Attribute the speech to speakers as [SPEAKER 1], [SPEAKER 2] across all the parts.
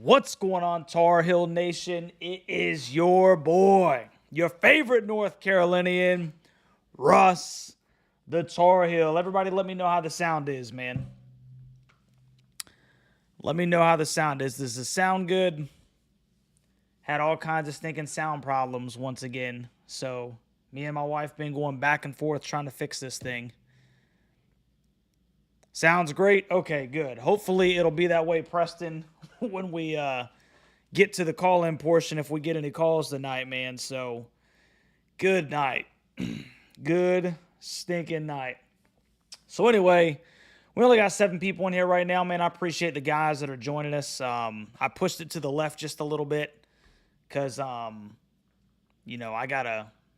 [SPEAKER 1] What's going on, Tar Heel Nation? It is your boy, your favorite North Carolinian, Russ, the Tar Heel. Everybody let me know how the sound is, man. Let me know how the sound is. Does it sound good? Had all kinds of stinking sound problems once again. So me and my wife been going back and forth trying to fix this thing. Sounds great. Okay, good. Hopefully it'll be that way, Preston, when we get to the call-in portion, if we get any calls tonight, man. So good night. Good stinking night. So anyway, we only got 7 people in here right now, man. I appreciate the guys that are joining us. I pushed it to the left just a little bit because,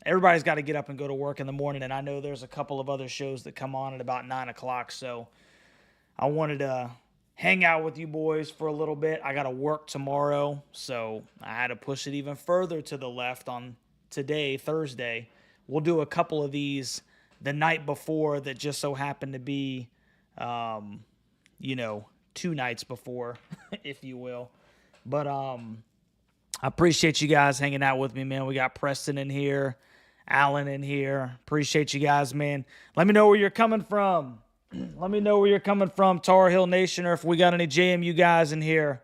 [SPEAKER 1] everybody's got to get up and go to work in the morning, and I know there's a couple of other shows that come on at about 9 o'clock, so I wanted to hang out with you boys for a little bit. I got to work tomorrow, so I had to push it even further to the left on today, Thursday. We'll do a couple of these the night before that just so happened to be, 2 nights before, if you will. But I appreciate you guys hanging out with me, man. We got Preston in here, Alan in here. Appreciate you guys, man. Let me know where you're coming from. Let me know where you're coming from, Tar Heel Nation, or if we got any JMU guys in here.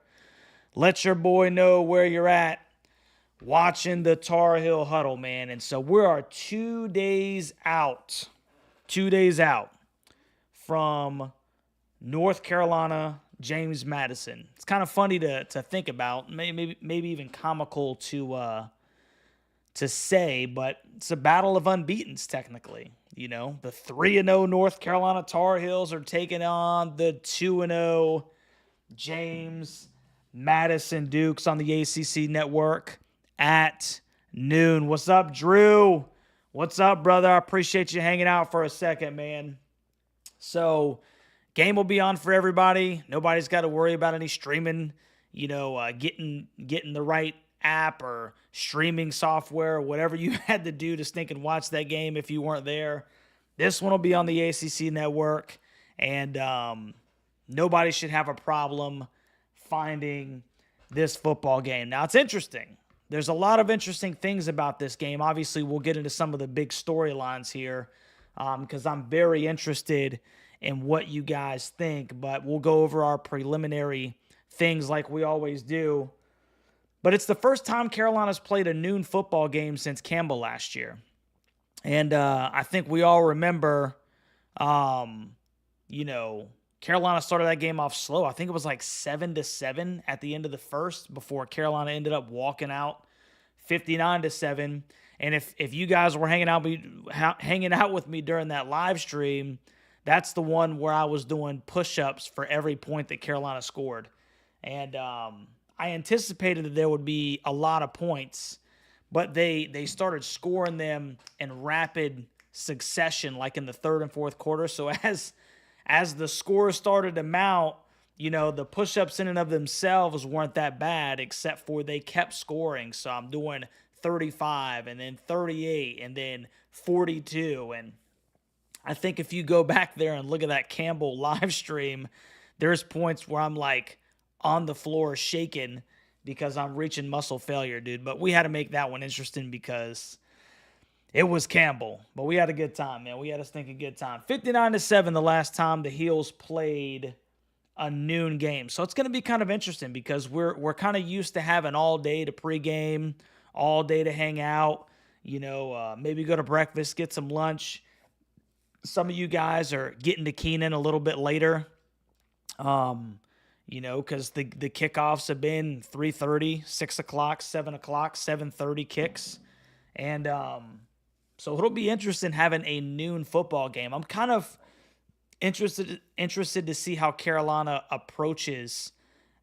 [SPEAKER 1] Let your boy know where you're at watching the Tar Heel Huddle, man. And so we are 2 days out. 2 days out from North Carolina, James Madison. It's kind of funny to think about, maybe even comical to say, but it's a battle of unbeatens technically. The 3-0 North Carolina Tar Heels are taking on the 2-0 James Madison Dukes on the ACC network at noon. What's up, Drew? What's up, brother? I appreciate you hanging out for a second, man. So, game will be on for everybody. Nobody's got to worry about any streaming, getting the right app or streaming software or whatever you had to do to stink and watch that game if you weren't there. This one will be on the ACC network, and nobody should have a problem finding this football game. Now, it's interesting. There's a lot of interesting things about this game. Obviously, we'll get into some of the big storylines here because I'm very interested in what you guys think, but we'll go over our preliminary things like we always do. But it's the first time Carolina's played a noon football game since Campbell last year. And I think we all remember, Carolina started that game off slow. I think it was like 7-7 at the end of the first before Carolina ended up walking out 59-7. And if you guys were hanging out with me during that live stream, that's the one where I was doing push-ups for every point that Carolina scored. And I anticipated that there would be a lot of points, but they started scoring them in rapid succession, like in the third and fourth quarter. So as the score started to mount, the push-ups in and of themselves weren't that bad, except for they kept scoring. So I'm doing 35 and then 38 and then 42. And I think if you go back there and look at that Campbell live stream, there's points where I'm like on the floor shaking because I'm reaching muscle failure, dude. But we had to make that one interesting because it was Campbell. But we had a good time, man. We had a stinking good time. 59-7 the last time the Heels played a noon game. So it's going to be kind of interesting because we're kind of used to having all day to pregame, all day to hang out, maybe go to breakfast, get some lunch. Some of you guys are getting to Kenan a little bit later. Because the kickoffs have been 3:30, 6 o'clock, 7 o'clock, 7:30 kicks. And so it'll be interesting having a noon football game. I'm kind of interested to see how Carolina approaches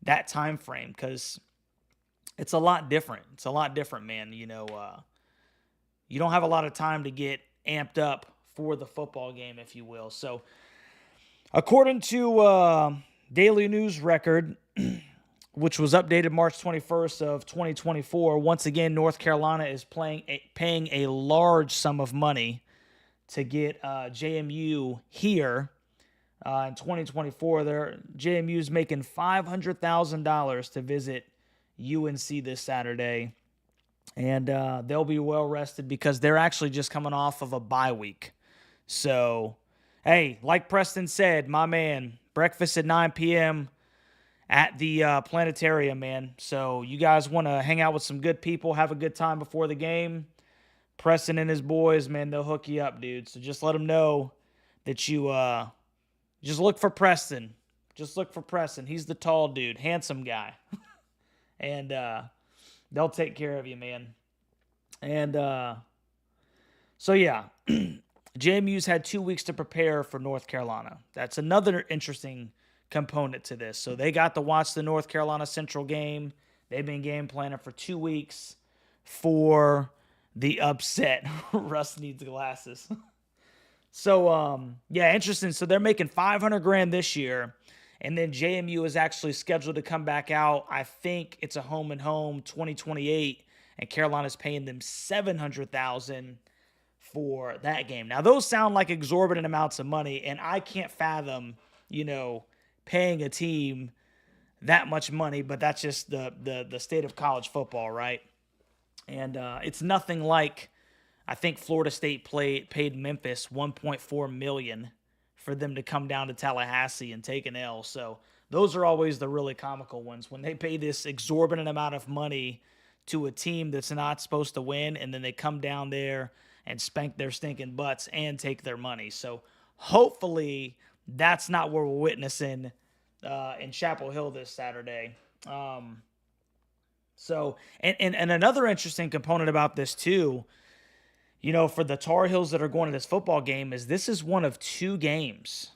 [SPEAKER 1] that time frame because it's a lot different. It's a lot different, man. You don't have a lot of time to get amped up for the football game, if you will. So according to Daily News Record, which was updated March 21st of 2024. Once again, North Carolina is paying a large sum of money to get JMU here In 2024, JMU's making $500,000 to visit UNC this Saturday. And they'll be well rested because they're actually just coming off of a bye week. So, hey, like Preston said, my man, breakfast at 9 p.m. at the planetarium, man. So you guys want to hang out with some good people, have a good time before the game. Preston and his boys, man, they'll hook you up, dude. So just let them know that you just look for Preston. Just look for Preston. He's the tall dude, handsome guy. And they'll take care of you, man. And so, yeah, JMU's had 2 weeks to prepare for North Carolina. That's another interesting component to this. So they got to watch the North Carolina Central game. They've been game planning for 2 weeks for the upset. Russ needs glasses. So, yeah, interesting. So they're making $500,000 this year. And then JMU is actually scheduled to come back out. I think it's a home and home 2028, and Carolina's paying them $700,000 for that game. Now, those sound like exorbitant amounts of money, and I can't fathom, paying a team that much money, but that's just the state of college football, right? And it's nothing like, I think Florida State paid Memphis $1.4 million for them to come down to Tallahassee and take an L. So those are always the really comical ones, when they pay this exorbitant amount of money to a team that's not supposed to win, and then they come down there and spank their stinking butts and take their money. So hopefully that's not what we're witnessing in Chapel Hill this Saturday. So another interesting component about this too, for the Tar Heels that are going to this football game, is this is one of 2 games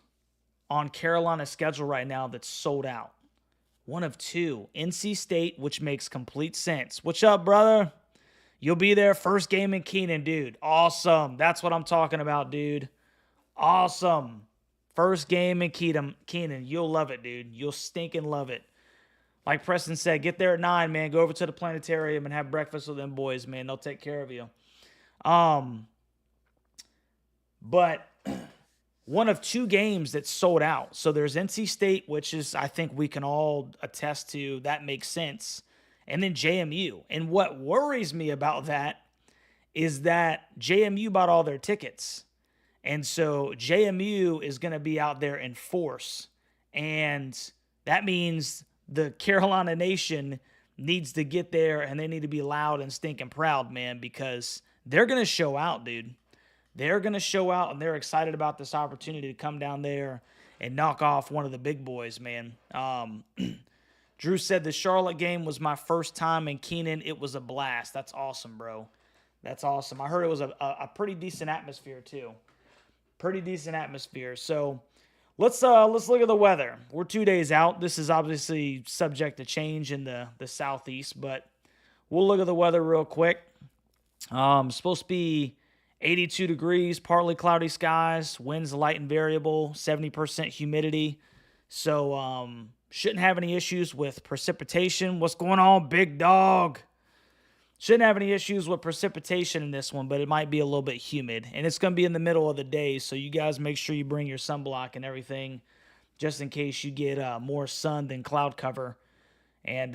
[SPEAKER 1] on Carolina's schedule right now that's sold out. One of 2. NC State, which makes complete sense. What's up, brother? You'll be there. First game in Kenan, dude. Awesome. That's what I'm talking about, dude. Awesome. First game in Kenan. You'll love it, dude. You'll stinking love it. Like Preston said, get there at 9, man. Go over to the planetarium and have breakfast with them boys, man. They'll take care of you. But one of 2 games that's sold out. So there's NC State, which is, I think we can all attest to, that makes sense. And then JMU. And what worries me about that is that JMU bought all their tickets. And so JMU is going to be out there in force. And that means the Carolina Nation needs to get there, and they need to be loud and stinking proud, man, because they're going to show out, dude. They're going to show out, and they're excited about this opportunity to come down there and knock off one of the big boys, man. Drew said the Charlotte game was my first time in Kenan. It was a blast. That's awesome, bro. That's awesome. I heard it was a pretty decent atmosphere, too. Pretty decent atmosphere. So let's look at the weather. We're 2 days out. This is obviously subject to change in the southeast, but we'll look at the weather real quick. Supposed to be 82 degrees, partly cloudy skies, winds light and variable, 70% humidity. So shouldn't have any issues with precipitation. What's going on, big dog? Shouldn't have any issues with precipitation in this one, but it might be a little bit humid. And it's going to be in the middle of the day, so you guys make sure you bring your sunblock and everything just in case you get more sun than cloud cover. And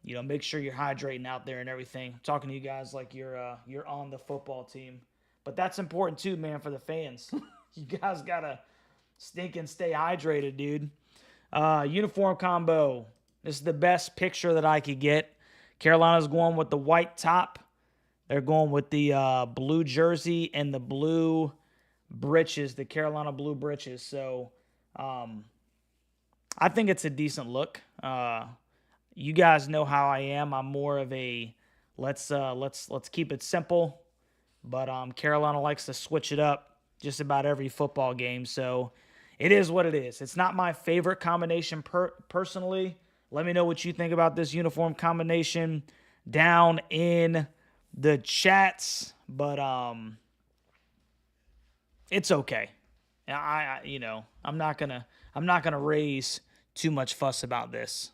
[SPEAKER 1] make sure you're hydrating out there and everything. I'm talking to you guys like you're on the football team. But that's important too, man, for the fans. You guys got to stay hydrated, dude. Uniform combo. This is the best picture that I could get. Carolina's going with the white top. They're going with the blue jersey and the blue breeches, the Carolina blue breeches. So I think it's a decent look. You guys know how I am. I'm more of a let's keep it simple. But Carolina likes to switch it up just about every football game. So it is what it is. It's not my favorite combination personally. Let me know what you think about this uniform combination down in the chats. But it's okay. I'm not gonna raise too much fuss about this.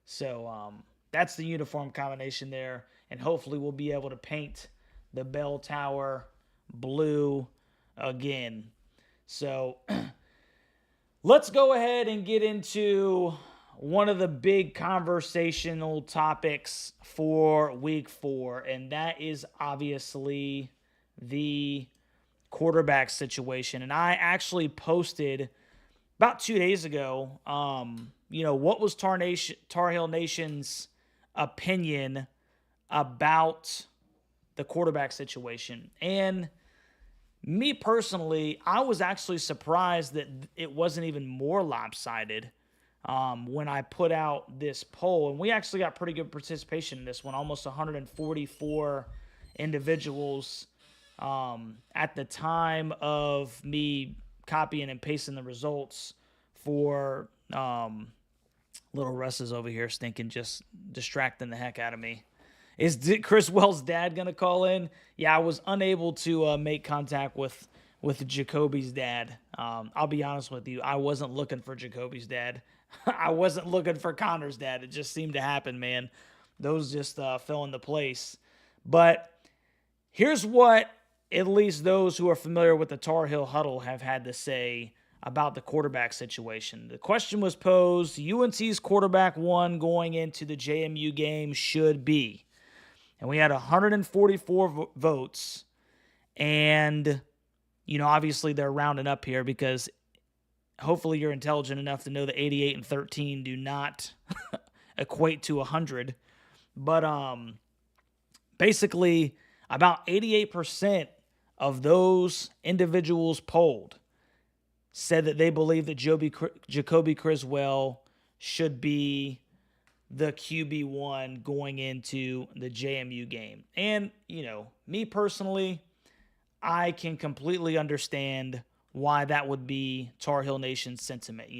[SPEAKER 1] So that's the uniform combination there, and hopefully we'll be able to paint the bell tower blue again. So Let's go ahead and get into one of the big conversational topics for week 4, and that is obviously the quarterback situation. And I actually posted about 2 days ago, what was Tar Heel Nation's opinion about the quarterback situation. And me personally, I was actually surprised that it wasn't even more lopsided when I put out this poll. And we actually got pretty good participation in this one, almost 144 individuals at the time of me copying and pasting the results for little Russ is over here stinking, just distracting the heck out of me. Is Criswell's dad going to call in? Yeah, I was unable to make contact with Jacolby's dad. I'll be honest with you. I wasn't looking for Jacolby's dad. I wasn't looking for Connor's dad. It just seemed to happen, man. Those just fell into place. But here's what at least those who are familiar with the Tar Heel huddle have had to say about the quarterback situation. The question was posed, UNC's quarterback 1 going into the JMU game should be. And we had 144 votes. And, obviously they're rounding up here because hopefully you're intelligent enough to know that 88 and 13 do not equate to 100. But basically, about 88% of those individuals polled said that they believe that Jacolby Criswell should be the QB1 going into the JMU game. And, me personally, I can completely understand why that would be Tar Heel Nation's sentiment.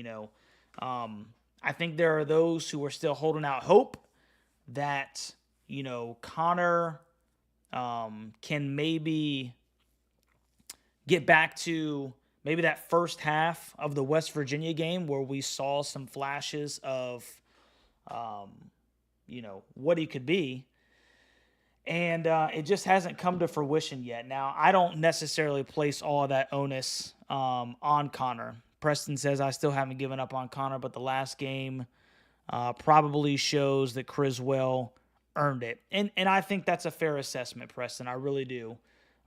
[SPEAKER 1] I think there are those who are still holding out hope that, Connor can maybe get back to maybe that first half of the West Virginia game where we saw some flashes of, what he could be. And it just hasn't come to fruition yet. Now, I don't necessarily place all of that onus on Connor. Preston says, I still haven't given up on Connor, but the last game probably shows that Criswell earned it. And I think that's a fair assessment, Preston. I really do.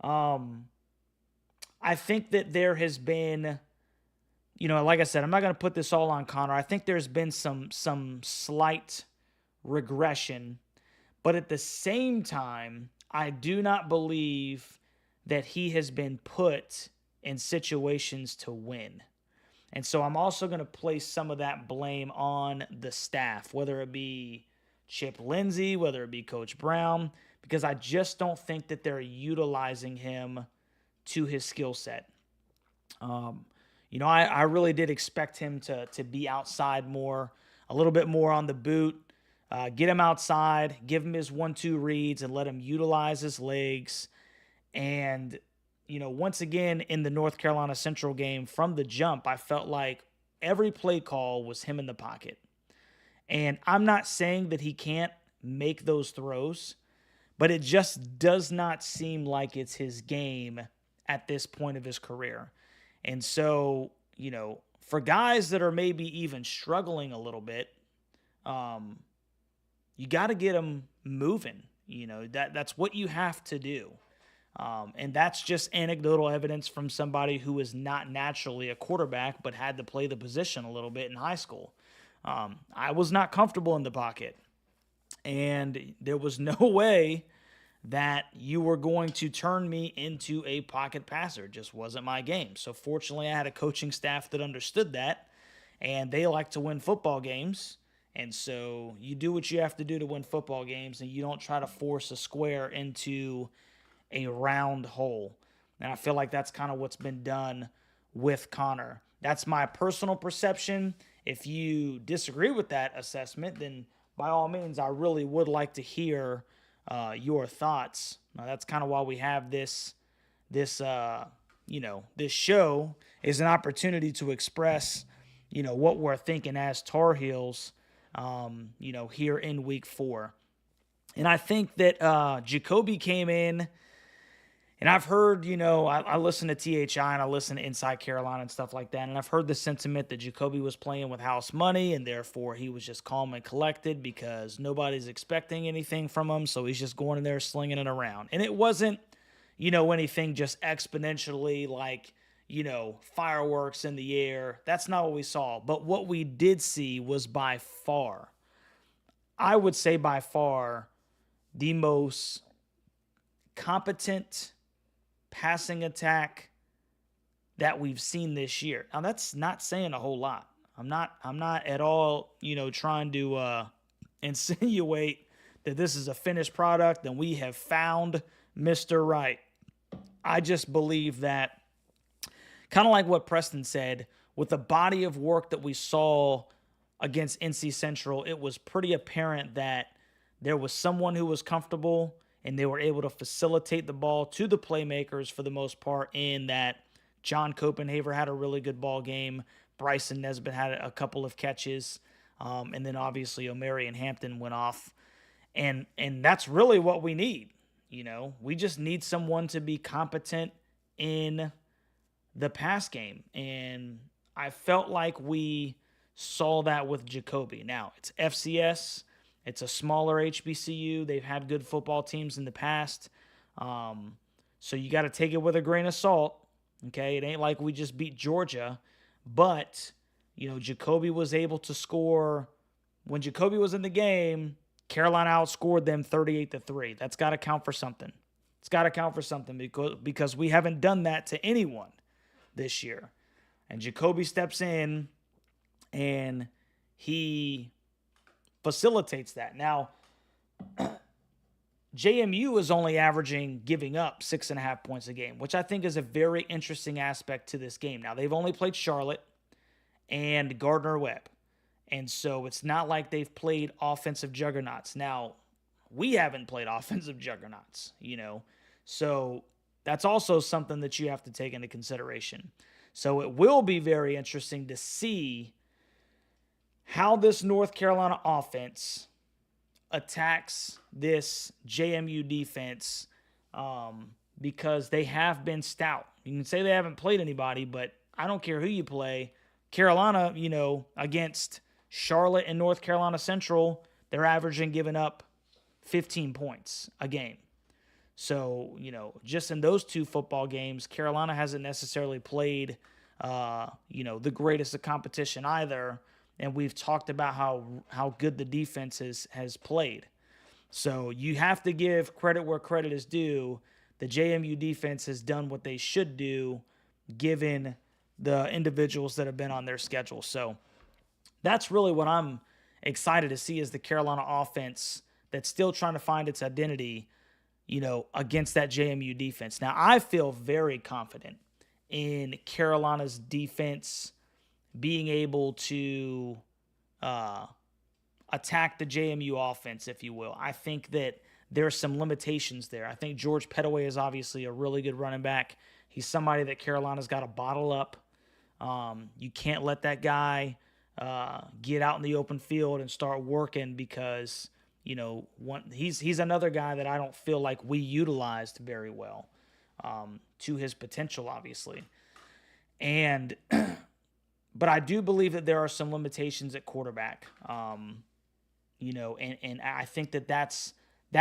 [SPEAKER 1] I think that there has been, like I said, I'm not going to put this all on Connor. I think there's been some slight regression, but at the same time, I do not believe that he has been put in situations to win. And so I'm also going to place some of that blame on the staff, whether it be Chip Lindsey, whether it be Coach Brown, because I just don't think that they're utilizing him to his skill set. I really did expect him to be outside more, a little bit more on the boot, get him outside, give him his 1-2 reads, and let him utilize his legs. And, once again, in the North Carolina Central game, from the jump, I felt like every play call was him in the pocket. And I'm not saying that he can't make those throws, but it just does not seem like it's his game at this point of his career. And so, for guys that are maybe even struggling a little bit, you got to get them moving. That's what you have to do. And that's just anecdotal evidence from somebody who is not naturally a quarterback, but had to play the position a little bit in high school. I was not comfortable in the pocket, and there was no way that you were going to turn me into a pocket passer. It just wasn't my game. So fortunately, I had a coaching staff that understood that, and they like to win football games. And so you do what you have to do to win football games, and you don't try to force a square into a round hole. And I feel like that's kind of what's been done with Connor. That's my personal perception. If you disagree with that assessment, then by all means, I really would like to hear your thoughts. Now, that's kind of why we have this show is an opportunity to express, what we're thinking as Tar Heels, here in week 4. And I think that Jacolby came in And I've heard, I listen to THI and I listen to Inside Carolina and stuff like that. And I've heard the sentiment that Jacolby was playing with house money and therefore he was just calm and collected because nobody's expecting anything from him. So he's just going in there slinging it around. And it wasn't, anything just exponentially like, fireworks in the air. That's not what we saw. But what we did see was by far, I would say by far, the most competent passing attack that we've seen this year. Now that's not saying a whole lot. I'm not at all, trying to insinuate that this is a finished product and we have found Mr. Right. I just believe that, kind of like what Preston said, with the body of work that we saw against NC Central, it was pretty apparent that there was someone who was comfortable and they were able to facilitate the ball to the playmakers for the most part, in that John Copenhaver had a really good ball game. Bryson Nesbitt had a couple of catches. And then obviously O'Mary and Hampton went off. And that's really what we need. We just need someone to be competent in the pass game. And I felt like we saw that with Jacolby. Now, it's FCS. It's a smaller HBCU. They've had good football teams in the past. So you got to take it with a grain of salt. Okay, it ain't like we just beat Georgia. But, Jacolby was able to score. When Jacolby was in the game, Carolina outscored them 38-3. That's got to count for something. It's got to count for something because we haven't done that to anyone this year. And Jacolby steps in and he facilitates that. Now, JMU is only giving up 6.5 points a game, which I think is a very interesting aspect to this game. Now, they've only played Charlotte and Gardner-Webb. And so it's not like they've played offensive juggernauts. Now, we haven't played offensive juggernauts, So that's also something that you have to take into consideration. So it will be very interesting to see how this North Carolina offense attacks this JMU defense, because they have been stout. You can say they haven't played anybody, but I don't care who you play. Carolina, against Charlotte and North Carolina Central, they're averaging giving up 15 points a game. So, just in those two football games, Carolina hasn't necessarily played, the greatest of competition either. And we've talked about how good the defense has played. So you have to give credit where credit is due. The JMU defense has done what they should do given the individuals that have been on their schedule. So that's really what I'm excited to see, is the Carolina offense that's still trying to find its identity, against that JMU defense. Now, I feel very confident in Carolina's defense being able to attack the JMU offense, if you will. I think that there are some limitations there. I think George Pettaway is obviously a really good running back. He's somebody that Carolina's got to bottle up. You can't let that guy get out in the open field and start working, because he's another guy that I don't feel like we utilized very well to his potential, obviously. And but I do believe that there are some limitations at quarterback. And I think that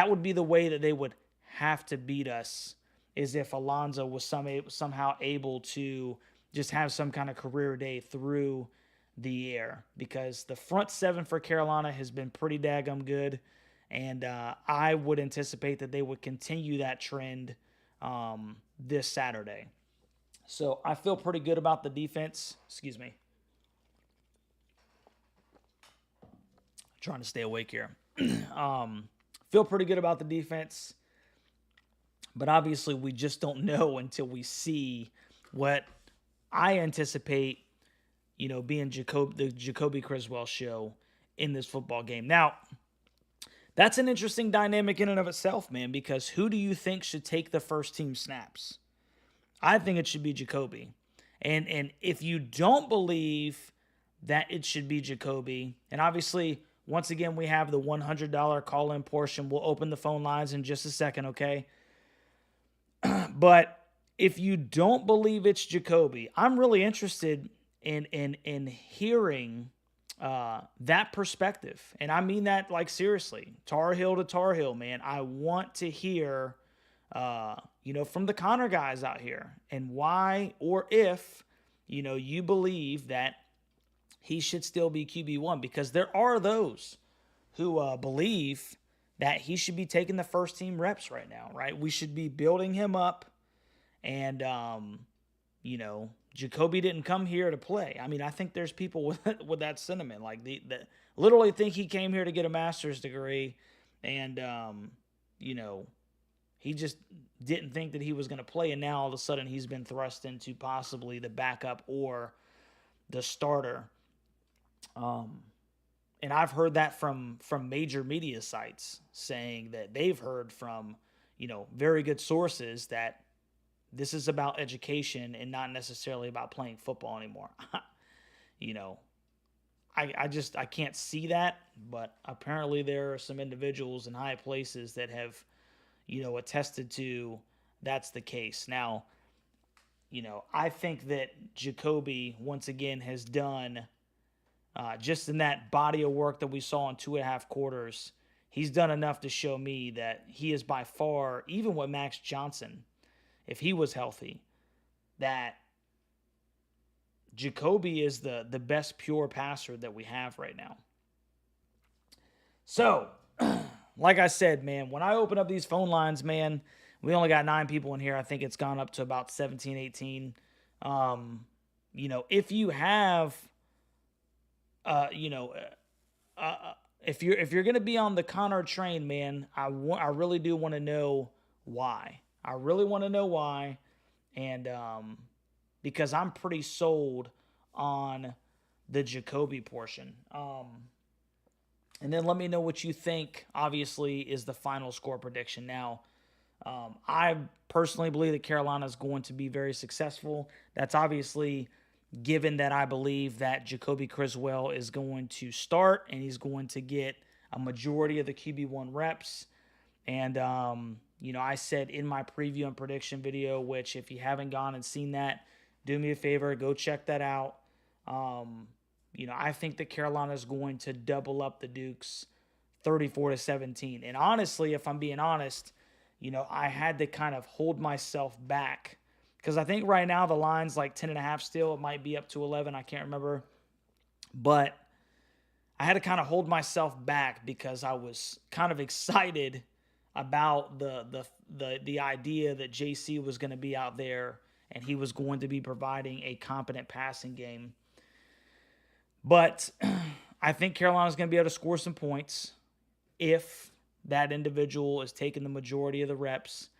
[SPEAKER 1] would be the way that they would have to beat us, is if Alonzo was somehow able to just have some kind of career day through the air, because the front seven for Carolina has been pretty daggum good. And I would anticipate that they would continue that trend this Saturday. So I feel pretty good about the defense. Excuse me. Trying to stay awake here. Feel pretty good about the defense. But obviously we just don't know until we see what I anticipate, being the Jacolby Criswell show in this football game. Now, that's an interesting dynamic in and of itself, man, because who do you think should take the first team snaps? I think it should be Jacolby. And if you don't believe that it should be Jacolby, and obviously, once again, we have the $100 call-in portion. We'll open the phone lines in just a second, okay? But if you don't believe it's Jacolby, I'm really interested in hearing that perspective. And I mean that like seriously. Tar Heel to Tar Heel, man. I want to hear from the Connor guys out here and why or if, you believe that he should still be QB1, because there are those who believe that he should be taking the first team reps right now, right? We should be building him up. And, Jacolby didn't come here to play. I mean, I think there's people with that sentiment, like that literally think he came here to get a master's degree. And, he just didn't think that he was going to play. And now all of a sudden he's been thrust into possibly the backup or the starter. And I've heard that from major media sites saying that they've heard from, very good sources that this is about education and not necessarily about playing football anymore. I can't see that, but apparently there are some individuals in high places that have, attested to that's the case. Now, I think that Jacolby once again has done just in that body of work that we saw in 2.5 quarters, he's done enough to show me that he is by far, even with Max Johnson, if he was healthy, that Jacolby is the best pure passer that we have right now. So, like I said, man, when I open up these phone lines, man, we only got 9 people in here. I think it's gone up to about 17, 18. If you have, if you're going to be on the Connor train, man, I really do want to know why. I really want to know why. And because I'm pretty sold on the Jacolby portion. And then let me know what you think, obviously, is the final score prediction. Now, I personally believe that Carolina is going to be very successful. That's obviously given that I believe that Jacolby Criswell is going to start and he's going to get a majority of the QB1 reps. And, I said in my preview and prediction video, which if you haven't gone and seen that, do me a favor, go check that out. I think that Carolina is going to double up the Dukes 34-17. And honestly, if I'm being honest, I had to kind of hold myself back because I think right now the line's like 10.5 still. It might be up to 11. I can't remember. But I had to kind of hold myself back because I was kind of excited about the idea that JC was going to be out there and he was going to be providing a competent passing game. But I think Carolina's going to be able to score some points if that individual is taking the majority of the reps.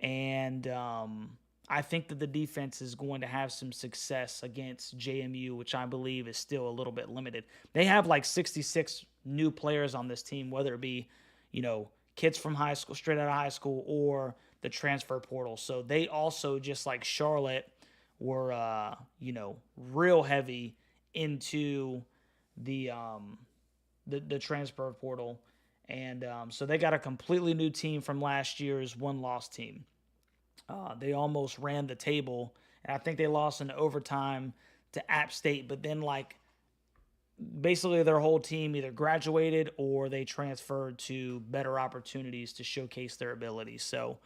[SPEAKER 1] And I think that the defense is going to have some success against JMU, which I believe is still a little bit limited. They have like 66 new players on this team, whether it be, kids from high school, straight out of high school, or the transfer portal. So they also, just like Charlotte, were, real heavy into the transfer portal. And so they got a completely new team from last year's one-loss team. They almost ran the table, and I think they lost in overtime to App State, but then basically their whole team either graduated or they transferred to better opportunities to showcase their abilities. So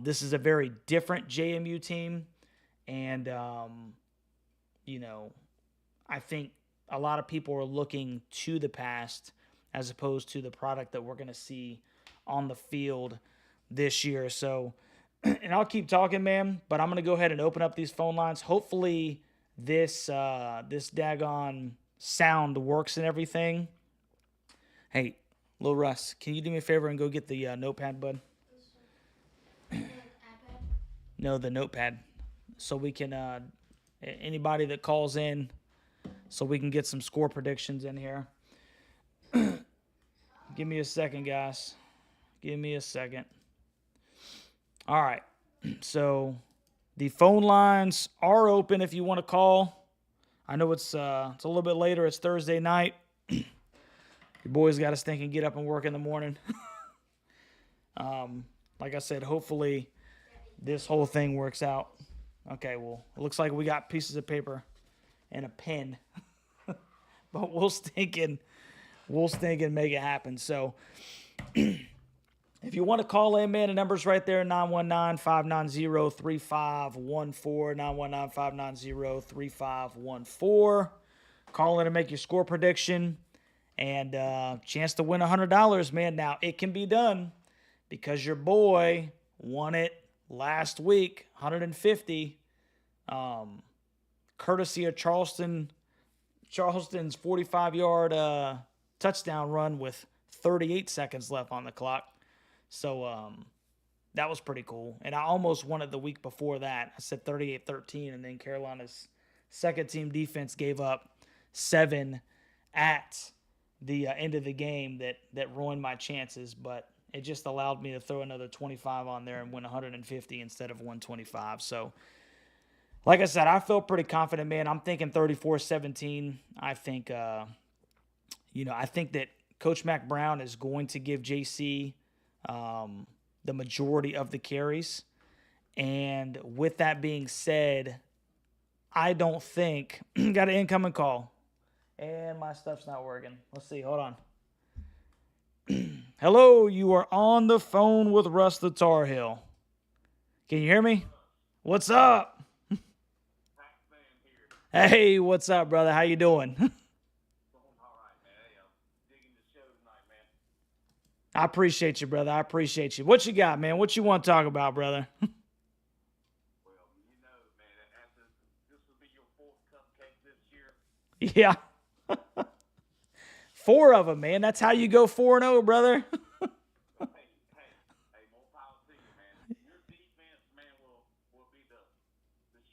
[SPEAKER 1] this is a very different JMU team, and I think a lot of people are looking to the past as opposed to the product that we're going to see on the field this year. So, and I'll keep talking, man, but I'm going to go ahead and open up these phone lines. Hopefully this daggone sound works and everything. Hey, Lil Russ, can you do me a favor and go get the notepad, bud? No, the notepad. So we can, anybody that calls in, so we can get some score predictions in here. Give me a second, guys. Give me a second. All right. So the phone lines are open if you want to call. I know it's a little bit later. It's Thursday night. Your boys got us thinking get up and work in the morning. Like I said, hopefully this whole thing works out. Okay, well, it looks like we got pieces of paper and a pen. But we'll stink and make it happen. So if you want to call in, man, the number's right there, 919-590-3514, 919-590-3514. Call in and make your score prediction and chance to win $100, man. Now, it can be done because your boy won it last week, 150, courtesy of Charleston's 45-yard touchdown run with 38 seconds left on the clock. So that was pretty cool. And I almost won it the week before that. I said 38-13, and then Carolina's second-team defense gave up 7 at the end of the game that ruined my chances. But it just allowed me to throw another 25 on there and win 150 instead of 125. So, like I said, I feel pretty confident, man. I'm thinking 34-17. I think, I think that Coach Mac Brown is going to give JC the majority of the carries. And with that being said, I don't think got an incoming call. And my stuff's not working. Let's see. Hold on. Hello, you are on the phone with Russ the Tar Heel. Can you hear me? What's up? Hey, what's up, brother? How you doing? I appreciate you, brother. I appreciate you. What you got, man? What you want to talk about, brother?
[SPEAKER 2] Well, man, this will be your 4th cupcake this year.
[SPEAKER 1] Yeah. 4 of them, man. That's how you go 4-0, brother.
[SPEAKER 2] Hey, more power to you, man. Your defense, man, will be the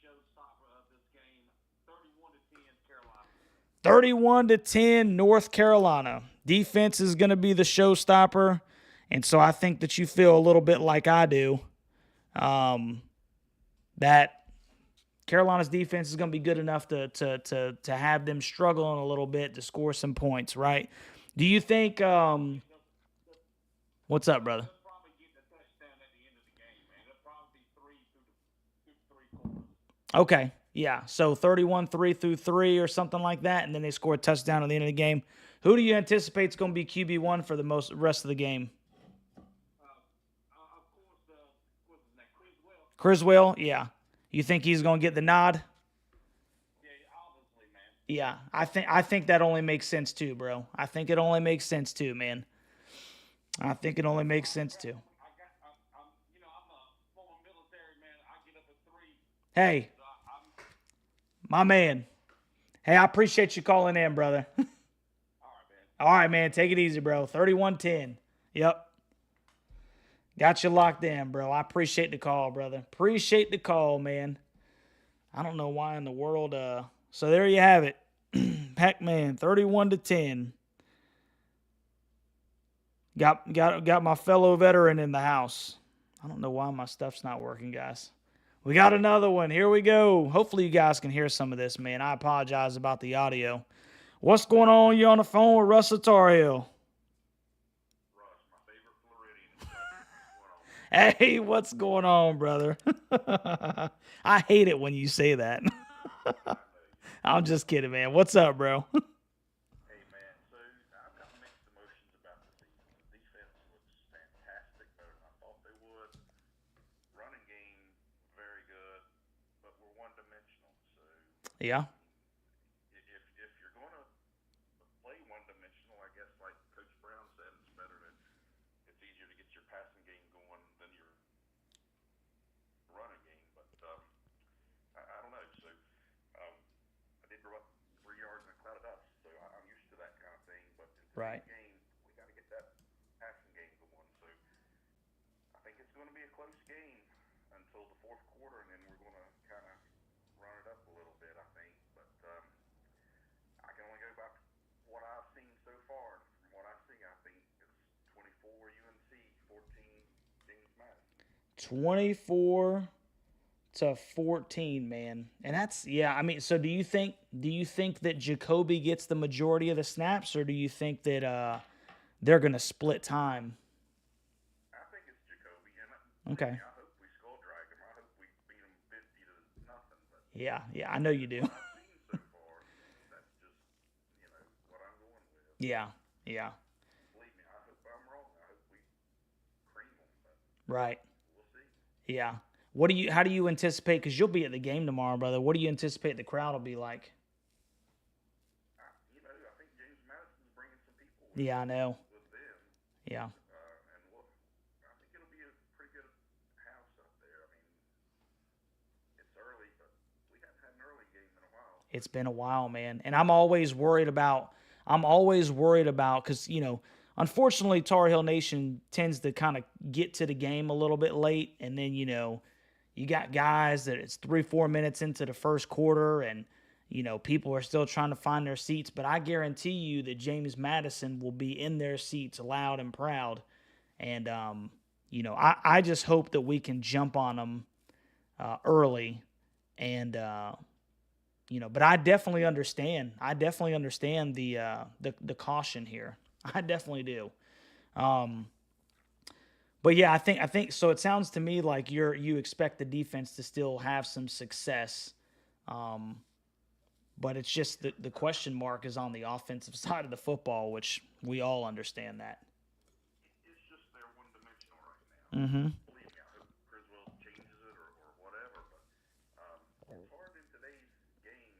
[SPEAKER 2] showstopper of this game. 31-10 Carolina.
[SPEAKER 1] 31-10 North Carolina. Defense is going to be the showstopper. And so I think that you feel a little bit like I do, that Carolina's defense is going to be good enough to have them struggling a little bit to score some points, right? Do you think what's up, brother?
[SPEAKER 2] They'll probably get the touchdown at the end of the game, man. It'll probably be 3 through 3 quarters.
[SPEAKER 1] Okay, yeah. So 31-3 through 3 or something like that, and then they score a touchdown at the end of the game. Who do you anticipate is going to be QB1 for the rest of the game?
[SPEAKER 2] Of course, what's his name?
[SPEAKER 1] Criswell, yeah. You think he's going to get the nod?
[SPEAKER 2] Yeah, obviously, man.
[SPEAKER 1] Yeah, I think that only makes sense too, bro. I think it only makes sense too, man. I think it only makes sense too.
[SPEAKER 2] I'm a former military man. I get up at 3.
[SPEAKER 1] Hey, my man. Hey, I appreciate you calling in, brother. All right, man. Take it easy, bro. 31-10. Yep. Got you locked in, bro. I appreciate the call, brother. Appreciate the call, man. I don't know why in the world. So there you have it. Pac-Man, 31-10. Got my fellow veteran in the house. I don't know why my stuff's not working, guys. We got another one. Here we go. Hopefully you guys can hear some of this, man. I apologize about the audio. What's going on? You on the phone with Russ the Tar Heel?
[SPEAKER 2] Russ, my favorite Floridian.
[SPEAKER 1] Hey, what's going on, brother? I hate it when you say that. I'm just kidding, man. What's up, bro?
[SPEAKER 2] Hey, man, so I've got mixed emotions about the season. The defense looks fantastic, better than I thought they would. Running game, very good, but we're one-dimensional. So
[SPEAKER 1] Yeah.
[SPEAKER 2] if you're going to play one-dimensional, I guess like Coach Brown said, it's easier to get your passing game going than your running game. But I don't know. So I did grow up 3 yards in a cloud of dust, so I'm used to that kind of thing. But in today's game, we got to get that passing game going. So I think it's going to be a close game until the 4th quarter, and then we're going to kind of run it up a little bit, I think. But I can only go by what I've seen so far. From what I see, I think it's 24 UNC, 14 James Madison.
[SPEAKER 1] 24-14, man. And that's, yeah, I mean, so do you think that Jacolby gets the majority of the snaps, or do you think that they're going to split time?
[SPEAKER 2] I think it's Jacolby.
[SPEAKER 1] Okay.
[SPEAKER 2] I hope we skull drag him. I
[SPEAKER 1] Yeah, yeah, I know you do.
[SPEAKER 2] What I've seen so far, that's just, what I'm going with.
[SPEAKER 1] Yeah, yeah,
[SPEAKER 2] Believe me, I hope I'm wrong. I hope we cream them, but
[SPEAKER 1] right.
[SPEAKER 2] we'll see.
[SPEAKER 1] Yeah. How do you anticipate, because you'll be at the game tomorrow, brother. What do you anticipate the crowd will be like?
[SPEAKER 2] I think James Madison's bringing some people
[SPEAKER 1] Yeah, I know.
[SPEAKER 2] with them,
[SPEAKER 1] Yeah.
[SPEAKER 2] and I think it'll be a pretty good house up there. I mean, it's early, but we haven't had an early game in a while.
[SPEAKER 1] It's been a while, man. And I'm always worried about because, unfortunately, Tar Heel Nation tends to kind of get to the game a little bit late. And then, you got guys that it's 3-4 minutes into the first quarter and, people are still trying to find their seats. But I guarantee you that James Madison will be in their seats loud and proud. And, I just hope that we can jump on them early and, but I definitely understand. I definitely understand the caution here. I definitely do. Um, but yeah, I think so. It sounds to me like you expect the defense to still have some success, um, but it's just the question mark is on the offensive side of the football, which we all understand that.
[SPEAKER 2] It's just they're one dimensional right now.
[SPEAKER 1] Mm-hmm.
[SPEAKER 2] Believe me, I hope Criswell changes it or whatever, but it's hard in today's game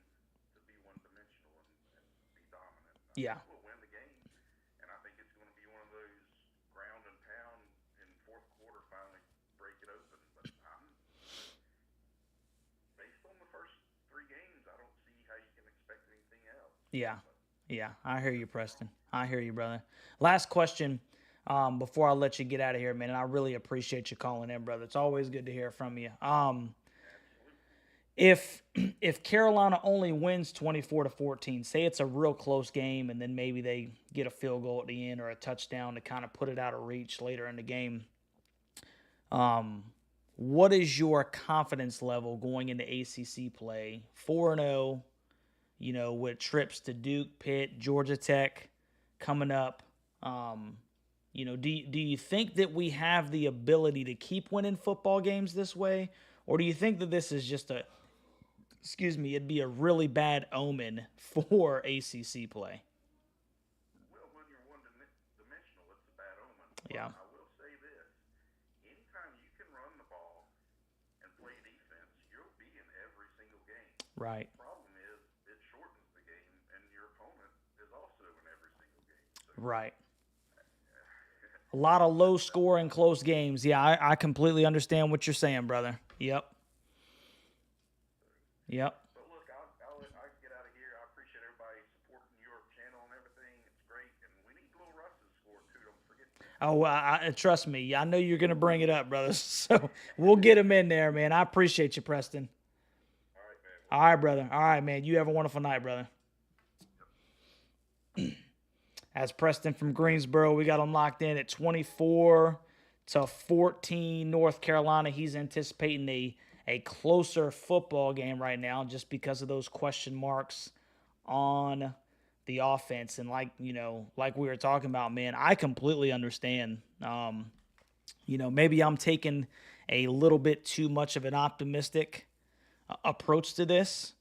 [SPEAKER 2] to be one dimensional and be dominant. I
[SPEAKER 1] Yeah.
[SPEAKER 2] think we'll win the game, and I think it's going to be one of those ground and pound in fourth quarter finally break it open. But based on the first three games, I don't see how you can expect anything else.
[SPEAKER 1] Yeah.
[SPEAKER 2] But
[SPEAKER 1] Yeah. I hear you, Preston. I hear you, brother. Last question. Before I let you get out of here, man, and I really appreciate you calling in, brother. It's always good to hear from you.
[SPEAKER 2] absolutely,
[SPEAKER 1] If if Carolina only wins 24-14, say it's a real close game, and then maybe they get a field goal at the end or a touchdown to kind of put it out of reach later in the game, um, what is your confidence level going into ACC play? 4-0, with trips to Duke, Pitt, Georgia Tech coming up. Do you think that we have the ability to keep winning football games this way, or do you think that this is just it'd be a really bad omen for ACC play?
[SPEAKER 2] well, when you're one dimensional, it's a bad omen.
[SPEAKER 1] Yeah,
[SPEAKER 2] But I will say this: anytime you can run the ball and play defense, you'll be in every single game.
[SPEAKER 1] right,
[SPEAKER 2] The problem is it shortens the game, and your opponent is also in every single game. So
[SPEAKER 1] right. A lot of low scoring, close games. Yeah, I completely understand what you're saying, brother. Yep, yep.
[SPEAKER 2] But look, I get out of here. I appreciate everybody supporting your channel and everything. It's great, and we need little Russ's score too. Don't forget that.
[SPEAKER 1] Oh, trust me. I know you're gonna bring it up, brother. So we'll get him in there, man. I appreciate you, Preston.
[SPEAKER 2] All right, man.
[SPEAKER 1] All right, brother. All right, man. You have a wonderful night, brother. As Preston from Greensboro, we got him locked in at 24-14 North Carolina. He's anticipating a closer football game right now just because of those question marks on the offense. And like we were talking about, man, I completely understand. Maybe I'm taking a little bit too much of an optimistic approach to this.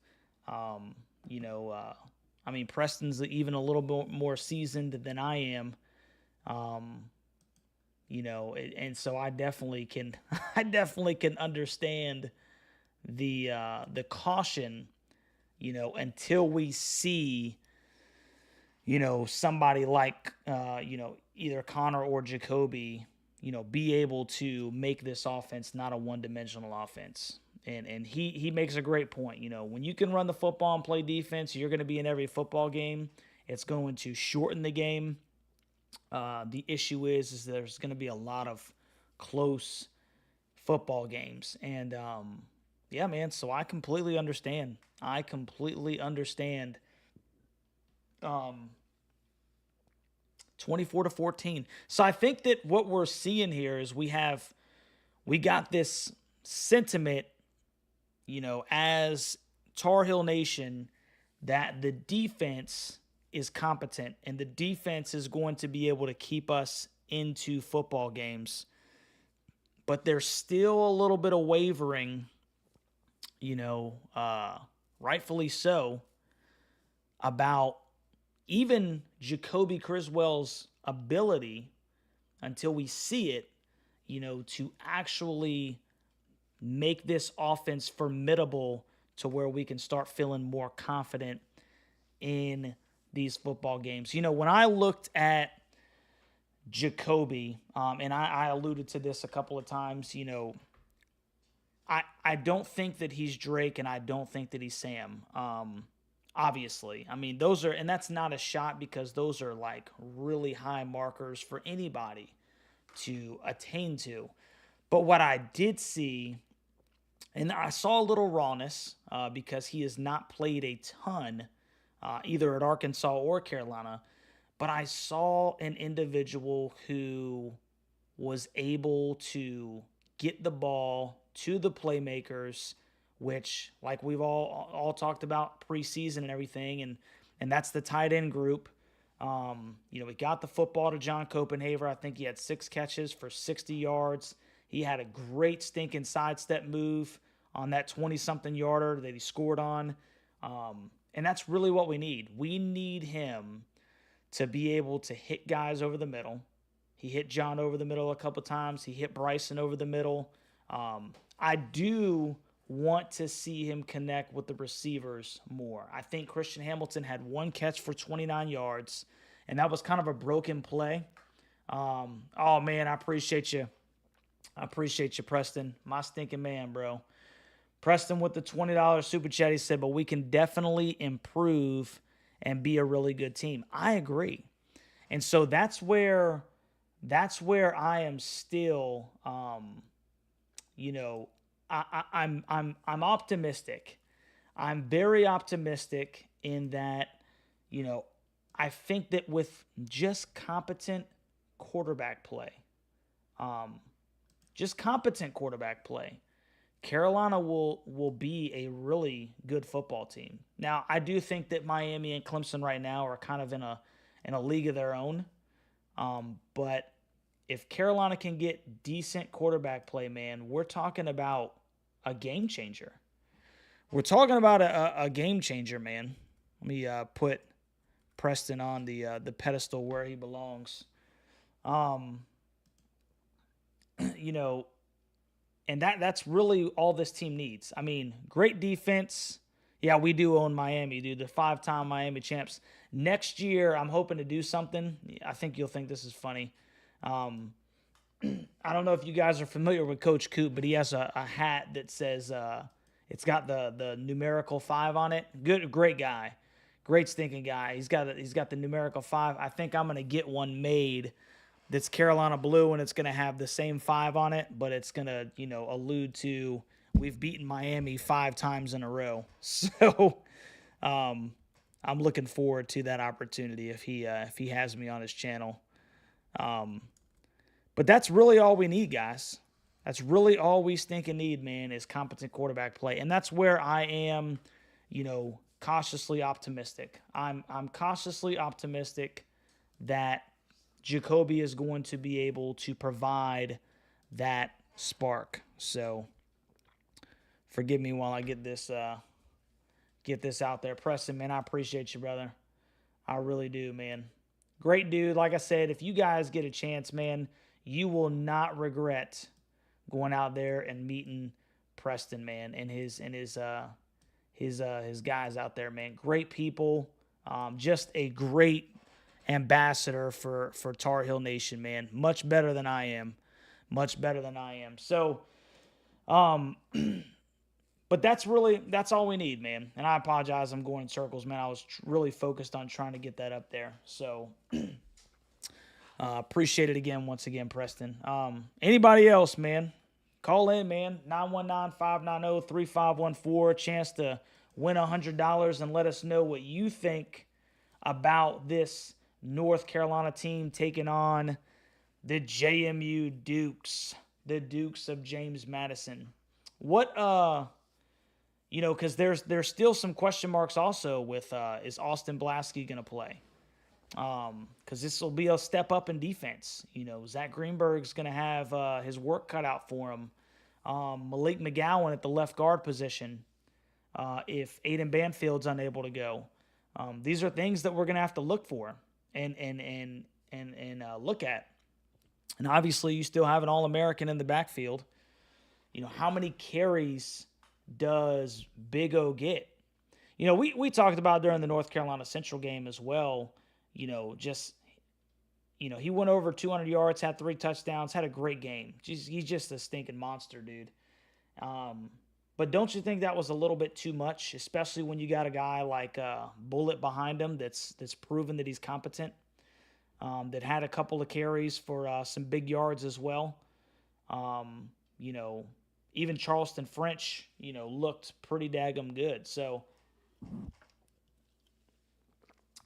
[SPEAKER 1] Um, you know, Preston's even a little bit more seasoned than I am. And so I definitely can, I definitely can understand the caution. Until we see, somebody like, either Connor or Jacolby, be able to make this offense not a one-dimensional offense. And he makes a great point. When you can run the football and play defense, you're going to be in every football game. It's going to shorten the game. The issue is there's going to be a lot of close football games. And, yeah, man, so I completely understand. 24-14. So I think that what we're seeing here is we got this sentiment, as Tar Heel Nation, that the defense is competent and the defense is going to be able to keep us into football games. But there's still a little bit of wavering rightfully so, about even Jacolby Criswell's ability until we see it, to actually make this offense formidable to where we can start feeling more confident in these football games. When I looked at Jacolby, and I alluded to this a couple of times, I don't think that he's Drake and I don't think that he's Sam. Obviously. I mean, and that's not a shot because those are like really high markers for anybody to attain to. But what I did see, and I saw a little rawness because he has not played a ton either at Arkansas or Carolina, but I saw an individual who was able to get the ball to the playmakers, which, like we've all talked about preseason and everything, and that's the tight end group. We got the football to John Copenhaver. I think he had 6 catches for 60 yards. He had a great stinking sidestep move on that 20-something yarder that he scored on. And that's really what we need. We need him to be able to hit guys over the middle. He hit John over the middle a couple times. He hit Bryson over the middle. I do want to see him connect with the receivers more. I think Christian Hamilton had 1 catch for 29 yards, and that was kind of a broken play. Oh, man, I appreciate you. Preston. My stinking man, bro. Preston with the $20 super chat. He said, but we can definitely improve and be a really good team. I agree. And so that's where I am still, I'm optimistic. I'm very optimistic in that, I think that with just competent quarterback play, Carolina will be a really good football team. Now, I do think that Miami and Clemson right now are kind of in a league of their own. But if Carolina can get decent quarterback play, man, we're talking about a game changer. We're talking about a game changer, man. Let me put Preston on the pedestal where he belongs. And that's really all this team needs. I mean, great defense. Yeah, we do own Miami, dude. The 5-time Miami champs. Next year, I'm hoping to do something. I think you'll think this is funny. I don't know if you guys are familiar with Coach Coop, but he has a hat that says it's got the numerical 5 on it. Great guy, great stinking guy. He's got the numerical 5. I think I'm gonna get one made that's Carolina blue, and it's gonna have the same 5 on it, but it's gonna allude to we've beaten Miami 5 times in a row. So I'm looking forward to that opportunity if he has me on his channel. But that's really all we need, guys. That's really all we stinking need, man, is competent quarterback play. And that's where I am, cautiously optimistic. I'm cautiously optimistic that Jacolby is going to be able to provide that spark. So forgive me while I get this out there. Preston, man, I appreciate you, brother. I really do, man. Great dude. Like I said, if you guys get a chance, man, you will not regret going out there and meeting Preston, man, and his guys out there, man. Great people. Just a great ambassador for Tar Heel Nation, man. Much better than I am. So, but that's all we need, man. And I apologize, I'm going in circles, man. I was really focused on trying to get that up there. So, appreciate it once again, Preston. Anybody else, man? Call in, man. 919-590-3514. Chance to win $100 and let us know what you think about this North Carolina team taking on the JMU Dukes, the Dukes of James Madison. What, because there's still some question marks also with is Austin Blasky going to play? Because this will be a step up in defense. Zach Greenberg's going to have his work cut out for him. Malik McGowan at the left guard position. If Aiden Banfield's unable to go, these are things that we're going to have to look for and look at. And obviously, you still have an All-American in the backfield. You know, how many carries does Big O get? You know, we talked about during the North Carolina Central game as well. You know, he went over 200 yards, had 3 touchdowns, had a great game. He's just a stinking monster, dude. But don't you think that was a little bit too much, especially when you got a guy like Bullet behind him that's proven that he's competent, that had a couple of carries for some big yards as well. You know, even Charleston French, you know, looked pretty daggum good. So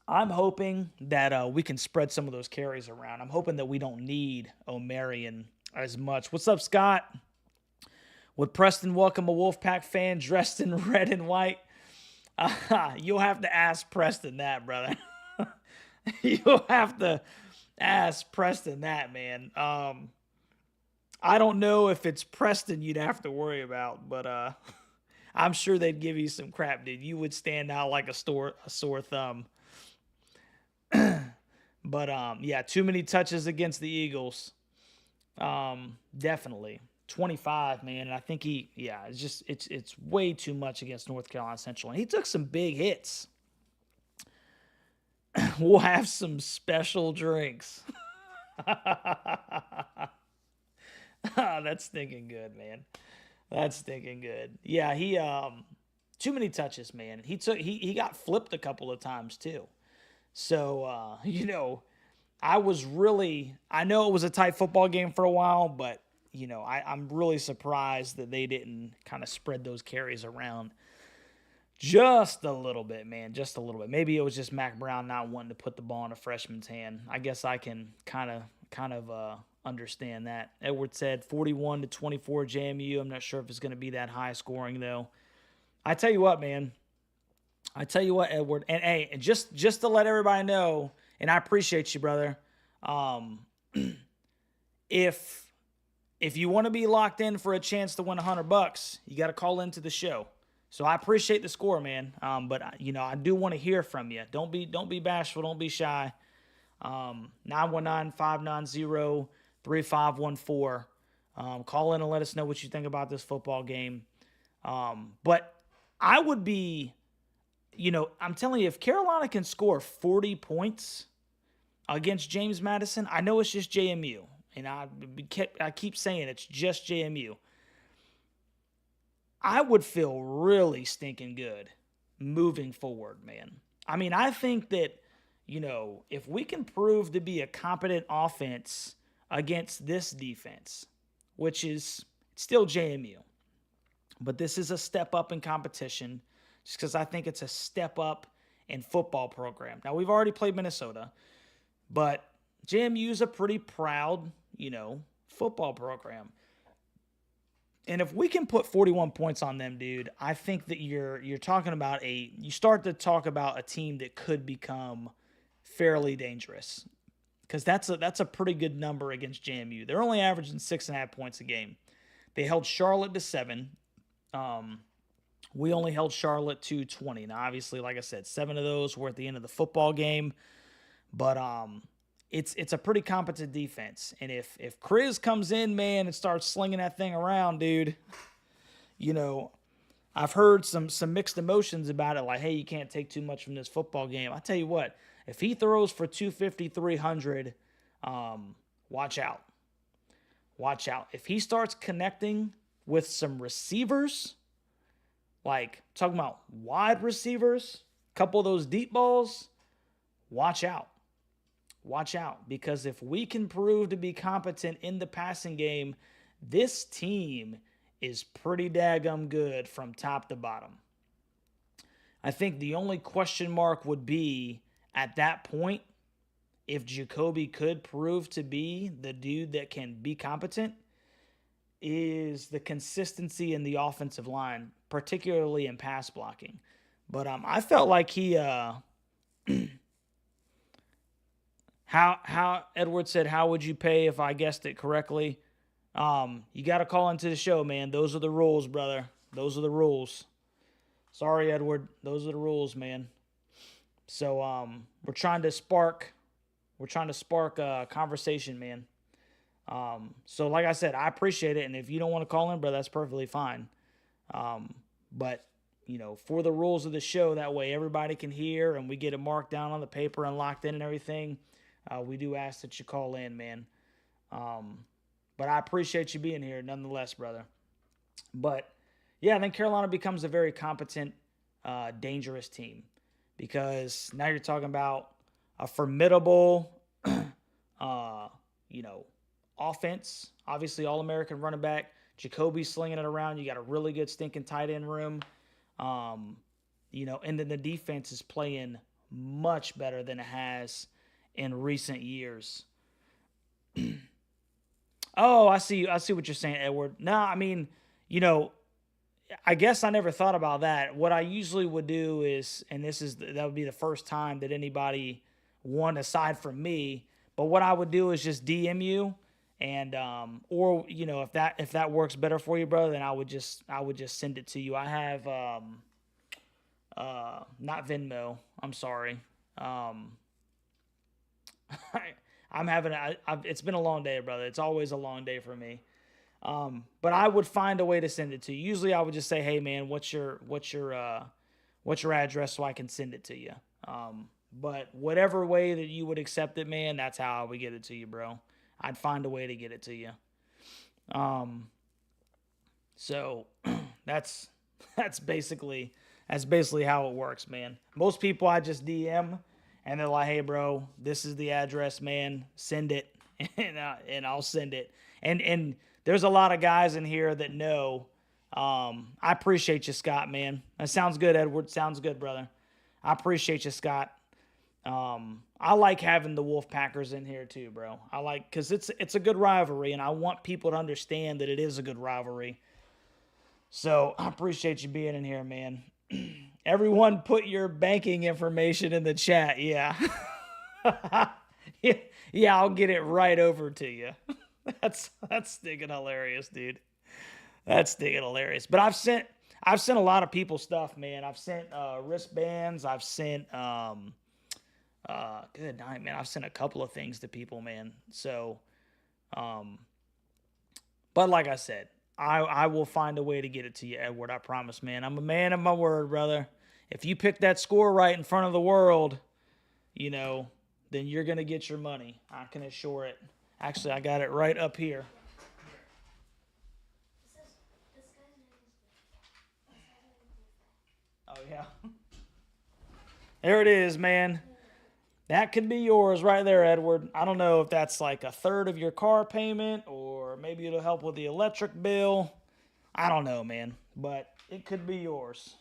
[SPEAKER 1] I'm hoping that we can spread some of those carries around. I'm hoping that we don't need O'Marion as much. What's up, Scott? Would Preston welcome a Wolfpack fan dressed in red and white? You'll have to ask Preston that, brother. You'll have to ask Preston that, man. I don't know if it's Preston you'd have to worry about, but I'm sure they'd give you some crap, dude. You would stand out like a sore thumb. But yeah, too many touches against the Eagles. Definitely. 25, man, and I think it's way too much against North Carolina Central, and he took some big hits. We'll have some special drinks. That's stinking good, man. That's stinking good. Yeah, he too many touches, man. He got flipped a couple of times too. So you know, I know it was a tight football game for a while, but you know, I'm really surprised that they didn't kind of spread those carries around just a little bit, man. Just a little bit. Maybe it was just Mac Brown not wanting to put the ball in a freshman's hand. I guess I can kind of understand that. Edward said 41-24 JMU. I'm not sure if it's going to be that high scoring though. I tell you what, man. I tell you what, Edward. And hey, and just to let everybody know, and I appreciate you, brother. If you want to be locked in for a chance to win $100, you got to call into the show. So I appreciate the score, man. But you know, I do want to hear from you. Don't be bashful. Don't be shy. 919-590-3514. Call in and let us know what you think about this football game. But I would be, you know, I'm telling you, if Carolina can score 40 points against James Madison, I know it's just JMU. And I keep saying it's just JMU. I would feel really stinking good moving forward, man. I mean, I think that, you know, if we can prove to be a competent offense against this defense, which is still JMU, but this is a step up in competition just because I think it's a step up in football program. Now, we've already played Minnesota, but JMU is a pretty proud, you know, football program. And if we can put 41 points on them, dude, I think that you're talking about you start to talk about a team that could become fairly dangerous. Because that's a pretty good number against JMU. They're only averaging 6.5 points a game. They held Charlotte to 7. We only held Charlotte to 20. Now, obviously, like I said, 7 of those were at the end of the football game. But it's a pretty competent defense. And if Criz comes in, man, and starts slinging that thing around, dude, you know, I've heard some mixed emotions about it. Like, hey, you can't take too much from this football game. I tell you what, if he throws for 250, 300, watch out. Watch out. If he starts connecting with some receivers, like talking about wide receivers, a couple of those deep balls, watch out. Watch out, because if we can prove to be competent in the passing game, this team is pretty daggum good from top to bottom. I think the only question mark would be, at that point, if Jacolby could prove to be the dude that can be competent, is the consistency in the offensive line, particularly in pass blocking. But I felt like he... How Edward said, how would you pay if I guessed it correctly? You got to call into the show, man. Those are the rules, brother. Those are the rules. Sorry, Edward. Those are the rules, man. So we're trying to spark a conversation, man. So like I said, I appreciate it, and if you don't want to call in, bro, that's perfectly fine. But for the rules of the show, that way everybody can hear and we get it marked down on the paper and locked in and everything. We do ask that you call in, man. But I appreciate you being here nonetheless, brother. But yeah, I think Carolina becomes a very competent, dangerous team, because now you're talking about a formidable, offense. Obviously, All-American running back. Jacolby slinging it around. You got a really good stinking tight end room. And then the defense is playing much better than it has in recent years. Oh, I see what you're saying, Edward. No, I mean, I guess I never thought about that. What I usually would do is, and that would be the first time that anybody won aside from me, but what I would do is just DM you, and or if that works better for you, brother, then I would just send it to you. I have not Venmo. I'm sorry. It's been a long day, brother. It's always a long day for me. But I would find a way to send it to you. Usually I would just say, hey man, what's your address so I can send it to you. But whatever way that you would accept it, man, that's how I would get it to you, bro. I'd find a way to get it to you. So that's basically how it works, man. Most people I just DM and they're like, hey bro, this is the address, man. Send it. and I'll send it. And there's a lot of guys in here that know. I appreciate you, Scott, man. That sounds good, Edward. Sounds good, brother. I appreciate you, Scott. I like having the Wolfpackers in here too, bro. Because it's a good rivalry, and I want people to understand that it is a good rivalry. So I appreciate you being in here, man. Everyone put your banking information in the chat. Yeah. Yeah, I'll get it right over to you. That's stinking hilarious, dude. That's stinking hilarious. But I've sent a lot of people stuff, man. I've sent wristbands. I've sent good night, man. I've sent a couple of things to people, man. So but like I said, I will find a way to get it to you, Edward. I promise, man. I'm a man of my word, brother. If you pick that score right in front of the world, then you're gonna get your money. I can assure it. Actually, I got it right up here. Oh, yeah. There it is, man. That could be yours right there, Edward. I don't know if that's like a third of your car payment, or maybe it'll help with the electric bill. I don't know, man. But it could be yours.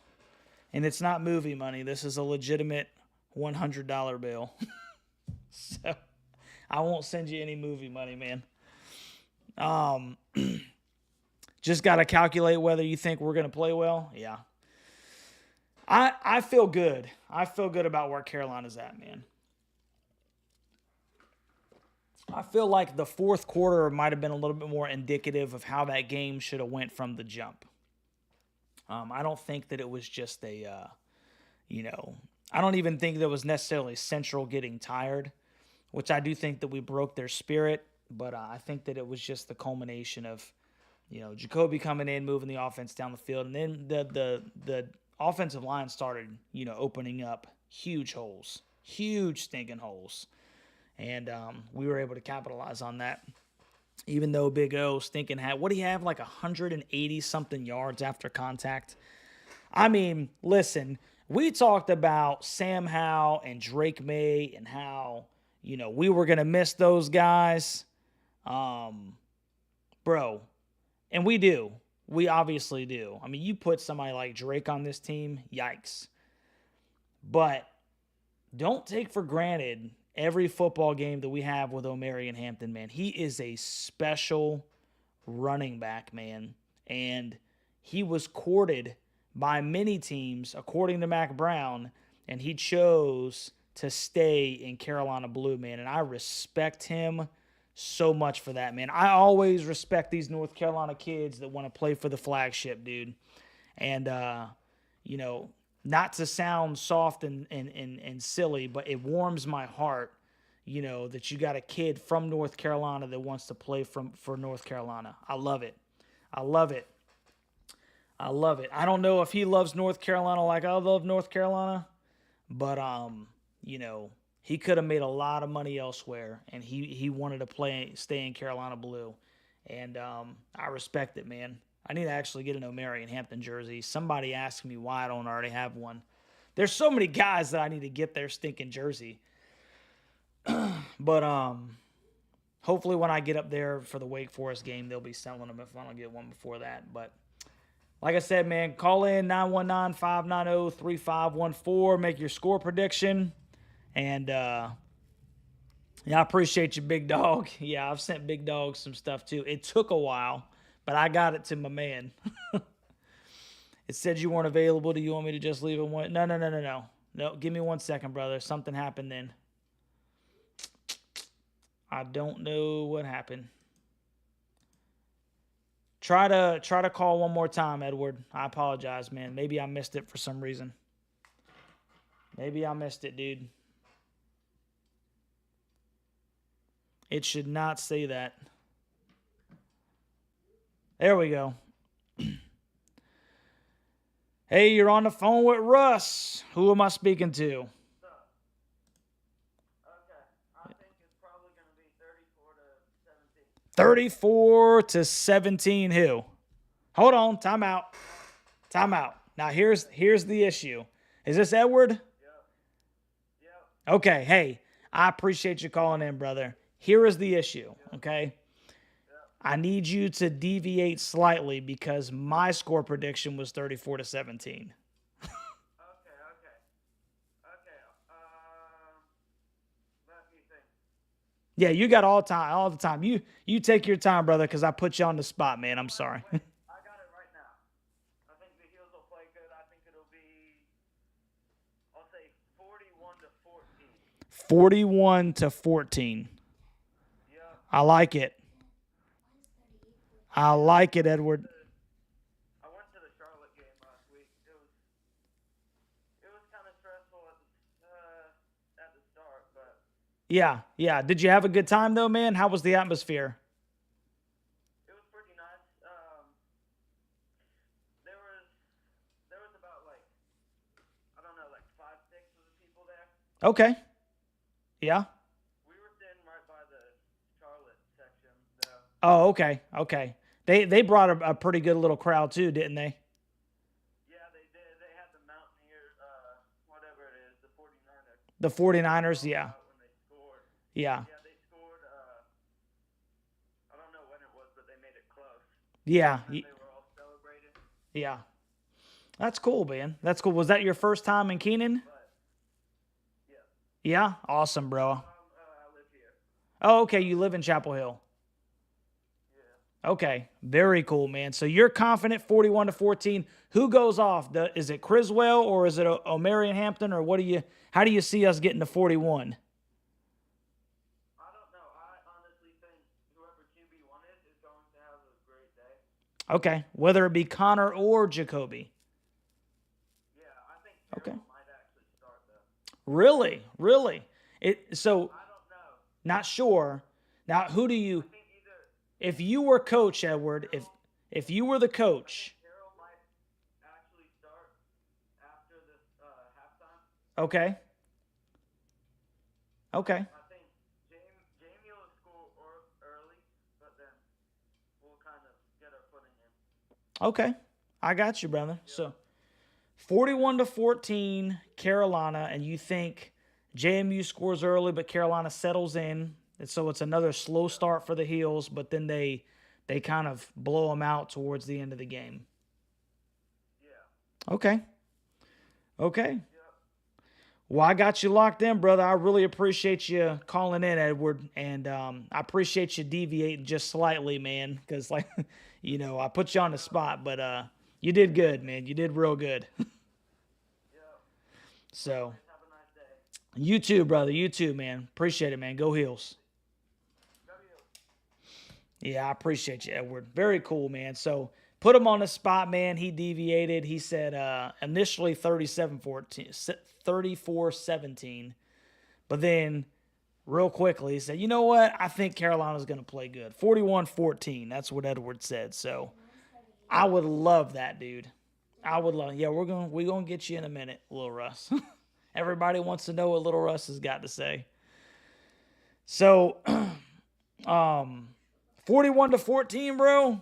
[SPEAKER 1] And it's not movie money. This is a legitimate $100 bill. So I won't send you any movie money, man. Just got to calculate whether you think we're going to play well. Yeah. I feel good. I feel good about where Carolina's at, man. I feel like the fourth quarter might have been a little bit more indicative of how that game should have went from the jump. I don't think that it was just I don't even think that it was necessarily Central getting tired, which I do think that we broke their spirit, but I think that it was just the culmination of, Jacolby coming in, moving the offense down the field, and then the offensive line started, opening up huge holes, huge stinking holes, and we were able to capitalize on that. Even though Big O stinking had, what do you have, like 180-something yards after contact? I mean, listen, we talked about Sam Howell and Drake May and how, we were going to miss those guys. Bro, and we do. We obviously do. I mean, you put somebody like Drake on this team, yikes. But don't take for granted every football game that we have with Omarion Hampton, man. He is a special running back, man. And he was courted by many teams, according to Mac Brown, and he chose to stay in Carolina blue, man. And I respect him so much for that, man. I always respect these North Carolina kids that want to play for the flagship, dude. And, you know, not to sound soft and silly, but it warms my heart, you know, that you got a kid from North Carolina that wants to play for North Carolina. I love it. I love it. I love it. I don't know if he loves North Carolina like I love North Carolina, but, you know, he could have made a lot of money elsewhere, and he wanted to stay in Carolina blue. And I respect it, man. I need to actually get an O'Marion Hampton jersey. Somebody asked me why I don't already have one. There's so many guys that I need to get their stinking jersey. But hopefully when I get up there for the Wake Forest game, they'll be selling them if I don't get one before that. But like I said, man, call in 919-590-3514. Make your score prediction. And, yeah, I appreciate you, Big Dog. Yeah, I've sent Big Dog some stuff, too. It took a while, but I got it to my man. It said you weren't available. Do you want me to just leave it one? No. No, give me 1 second, brother. Something happened then. I don't know what happened. Try to call one more time, Edward. I apologize, man. Maybe I missed it for some reason. Maybe I missed it, dude. It should not say that. There we go. Hey, you're on the phone with Russ. Who am I speaking to?
[SPEAKER 3] Okay. I think it's probably going to be
[SPEAKER 1] 34 to 17 who? Hold on. Time out. Now, here's the issue. Is this Edward?
[SPEAKER 3] Yep.
[SPEAKER 1] Okay. Hey, I appreciate you calling in, brother. Here is the issue, okay? I need you to deviate slightly because my score prediction was 34 to 17.
[SPEAKER 3] Okay. Let me think.
[SPEAKER 1] Yeah, you got all the time. You take your time, brother, because I put you on the spot, man. I'm sorry.
[SPEAKER 3] Wait, I got it right now. I think the Heels will play good. I think it'll be, I'll say 41 to 14.
[SPEAKER 1] 41 to 14.
[SPEAKER 3] Yep.
[SPEAKER 1] I like it. I like it, Edward.
[SPEAKER 3] I went to the Charlotte game last week. It was kind of stressful at the start, but
[SPEAKER 1] Yeah. Did you have a good time, though, man? How was the atmosphere?
[SPEAKER 3] it was pretty nice. There was about like, I don't know, like 5, 6 of the people there.
[SPEAKER 1] Okay. Yeah.
[SPEAKER 3] We were sitting right by the Charlotte section, though.
[SPEAKER 1] Oh, okay. They brought a pretty good little crowd, too, didn't they?
[SPEAKER 3] Yeah, they did. They had the Mountaineer, whatever it is, the 49ers.
[SPEAKER 1] The 49ers, yeah.
[SPEAKER 3] When they scored.
[SPEAKER 1] Yeah.
[SPEAKER 3] Yeah, they scored, I don't know when it was, but they made it close.
[SPEAKER 1] Yeah.
[SPEAKER 3] And they were all celebrating.
[SPEAKER 1] Yeah. That's cool, man. That's cool. Was that your first time in Kenan?
[SPEAKER 3] But,
[SPEAKER 1] Yeah? Awesome, bro.
[SPEAKER 3] I live here.
[SPEAKER 1] Oh, okay. You live in Chapel Hill.
[SPEAKER 3] Yeah.
[SPEAKER 1] Okay. Very cool, man. So you're confident 41 to 14. Who goes off? Is it Criswell or is it O'Marion Hampton or how do you see us getting to 41?
[SPEAKER 3] I don't know. I honestly think whoever QB1 is going to have a great day.
[SPEAKER 1] Okay. Whether it be Connor or Jacolby.
[SPEAKER 3] Yeah, I think Harrell might actually start, though.
[SPEAKER 1] Really? So
[SPEAKER 3] I don't know.
[SPEAKER 1] not sure. Now, who do you,
[SPEAKER 3] I think either
[SPEAKER 1] if you were coach, Edward, if you were the coach,
[SPEAKER 3] Harrell might actually start after this halftime.
[SPEAKER 1] okay.
[SPEAKER 3] I think Jamie will score early, but then we'll kind of get our footing in.
[SPEAKER 1] Okay. I got you, brother. So 41 to 14, Carolina, and you think JMU scores early, but Carolina settles in. And so it's another slow start for the Heels, but then they kind of blow them out towards the end of the game.
[SPEAKER 3] Yeah.
[SPEAKER 1] Okay.
[SPEAKER 3] Yep.
[SPEAKER 1] Well, I got you locked in, brother. I really appreciate you calling in, Edward, and I appreciate you deviating just slightly, man, because, I put you on the spot, but you did good, man. You did real good.
[SPEAKER 3] Yep.
[SPEAKER 1] So,
[SPEAKER 3] Have a nice day.
[SPEAKER 1] you too, brother. You too, man. Appreciate it, man. Go Heels.
[SPEAKER 3] Go Heels.
[SPEAKER 1] Yeah, I appreciate you, Edward. Very cool, man. So put him on the spot, man. He deviated. He said initially 34-17. But then real quickly, he said, you know what? I think Carolina's going to play good. 41-14. That's what Edward said. So I would love that, dude. I would love. Yeah, we're gonna get you in a minute, Little Russ. Everybody wants to know what Little Russ has got to say. So, 41-14, bro.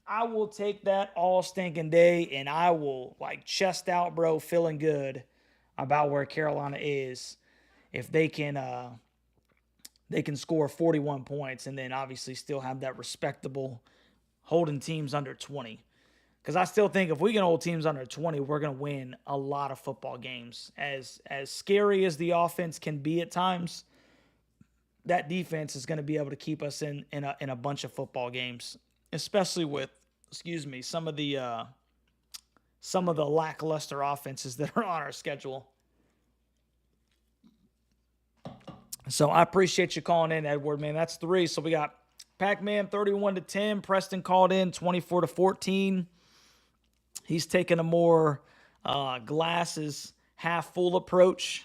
[SPEAKER 1] I will take that all stinking day, and I will chest out, bro, feeling good about where Carolina is if they can score 41 points and then obviously still have that respectable holding teams under 20. Because I still think if we can hold teams under 20, we're going to win a lot of football games. As scary as the offense can be at times, that defense is going to be able to keep us in a bunch of football games, especially with, some of the lackluster offenses that are on our schedule. So I appreciate you calling in, Edward, man. That's 3. So we got Pac-Man 31-10. Preston called in 24-14. He's taking a more glasses half full approach.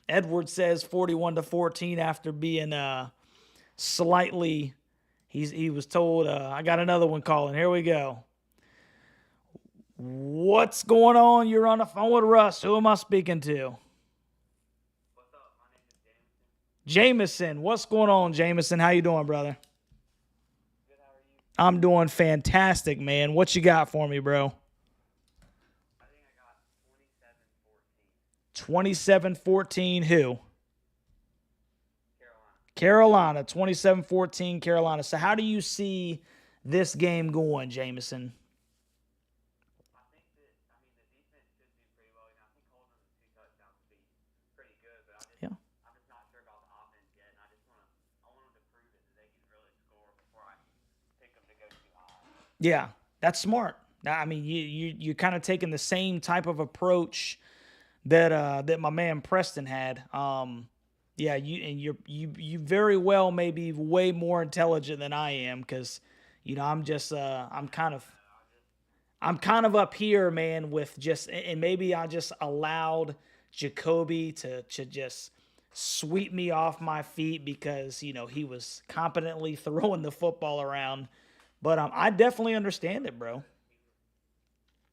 [SPEAKER 1] Edward says 41-14 after being slightly. He was told. I got another one calling. Here we go. What's going on? You're on the phone with Russ. Who am I speaking to?
[SPEAKER 3] What's up? My name is Jameson.
[SPEAKER 1] Jameson. What's going on, Jameson? How you doing, brother?
[SPEAKER 3] Good, how are you?
[SPEAKER 1] I'm doing fantastic, man. What you got for me, bro?
[SPEAKER 3] I think I got 27-14.
[SPEAKER 1] 27-14 who?
[SPEAKER 3] Carolina.
[SPEAKER 1] Carolina, 27-14 Carolina. So how do you see this game going, Jameson?
[SPEAKER 3] I think that, the defense should do pretty well. I think holding them to 2 touchdowns would be pretty good, but I'm just not sure about the offense yet, and I want them to prove it that they can really score before I pick them to go too high.
[SPEAKER 1] Yeah, that's smart. I mean, you're kind of taking the same type of approach that my man Preston had. Yeah, you very well may be way more intelligent than I am because, I'm just I'm kind of up here, man, with and maybe I just allowed Jacolby to just sweep me off my feet because, he was competently throwing the football around. But I definitely understand it, bro.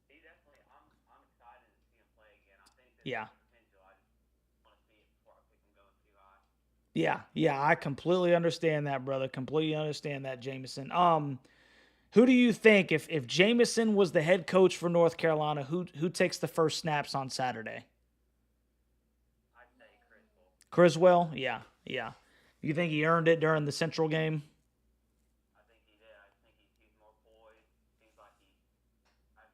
[SPEAKER 3] He definitely, I'm excited to see him play again. I think that
[SPEAKER 1] Yeah.
[SPEAKER 3] potential. I just want to see it before I pick him going too high.
[SPEAKER 1] Yeah, I completely understand that, brother. Completely understand that, Jameson. Who do you think, if Jameson was the head coach for North Carolina, who takes the first snaps on Saturday?
[SPEAKER 3] I'd say Criswell.
[SPEAKER 1] Criswell? Yeah. You think he earned it during the Central game?
[SPEAKER 3] I think he did. I think he's more poised. Seems like I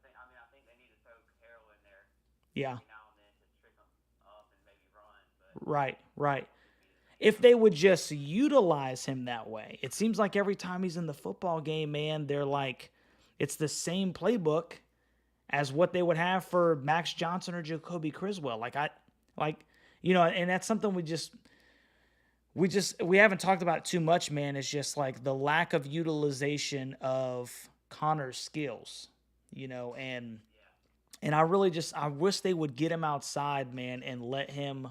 [SPEAKER 3] think they need to throw Harrell in there
[SPEAKER 1] Yeah.
[SPEAKER 3] every now and then to trick him up and maybe run. But
[SPEAKER 1] Right. If they would just utilize him that way. It seems like every time he's in the football game, man, they're it's the same playbook as what they would have for Max Johnson or Jacolby Criswell. And that's something we haven't talked about too much, man. It's just the lack of utilization of Connor's skills, and I wish they would get him outside, man, and let him,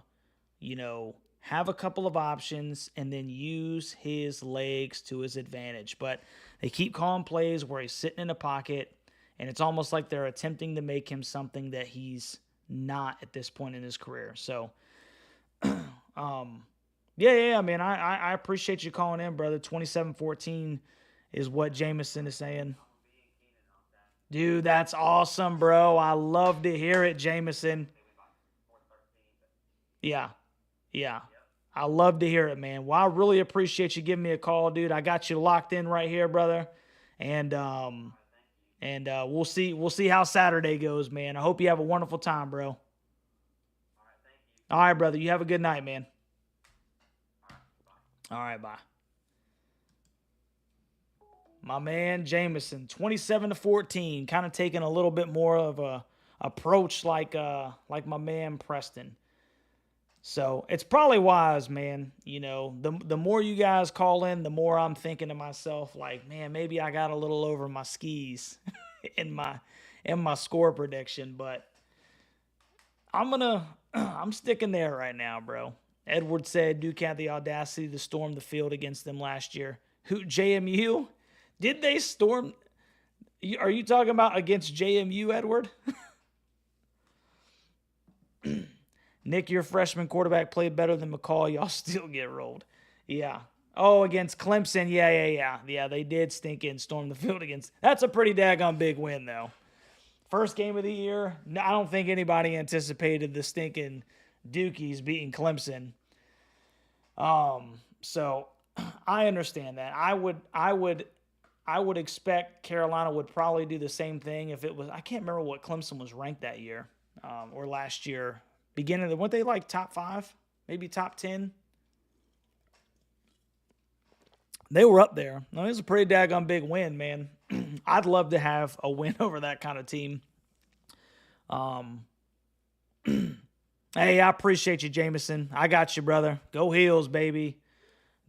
[SPEAKER 1] have a couple of options and then use his legs to his advantage. But they keep calling plays where he's sitting in a pocket, and it's almost like they're attempting to make him something that he's not at this point in his career. So, yeah, man, I appreciate you calling in, brother. 27-14 is what Jameson is saying. Dude, that's awesome, bro. I love to hear it, Jameson. Yeah. I love to hear it, man. Well, I really appreciate you giving me a call, dude. I got you locked in right here, brother. And we'll see how Saturday goes, man. I hope you have a wonderful time, bro. All right, brother. You have a good night, man. All right, bye. My man Jameson, 27-14, kind of taking a little bit more of a approach like my man Preston. So it's probably wise, man. You know, the more you guys call in, the more I'm thinking to myself, like, man, maybe I got a little over my skis in my score prediction, but I'm sticking there right now, bro. Edward said Duke had the audacity to storm the field against them last year. Who, JMU? Did they storm? Are you talking about against JMU, Edward? Nick, your freshman quarterback played better than McCall. Y'all still get rolled. Yeah. Oh, against Clemson. Yeah. Yeah, they did stink in, storm the field against. That's a pretty daggone big win, though. First game of the year. No, I don't think anybody anticipated the stinking Dukies beating Clemson. So I understand that. I would expect Carolina would probably do the same thing if it was. I can't remember what Clemson was ranked that year or last year. Beginning of weren't they like top 5, maybe top 10? They were up there. No, it was a pretty daggone big win, man. I'd love to have a win over that kind of team. Hey, I appreciate you, Jameson. I got you, brother. Go Heels, baby.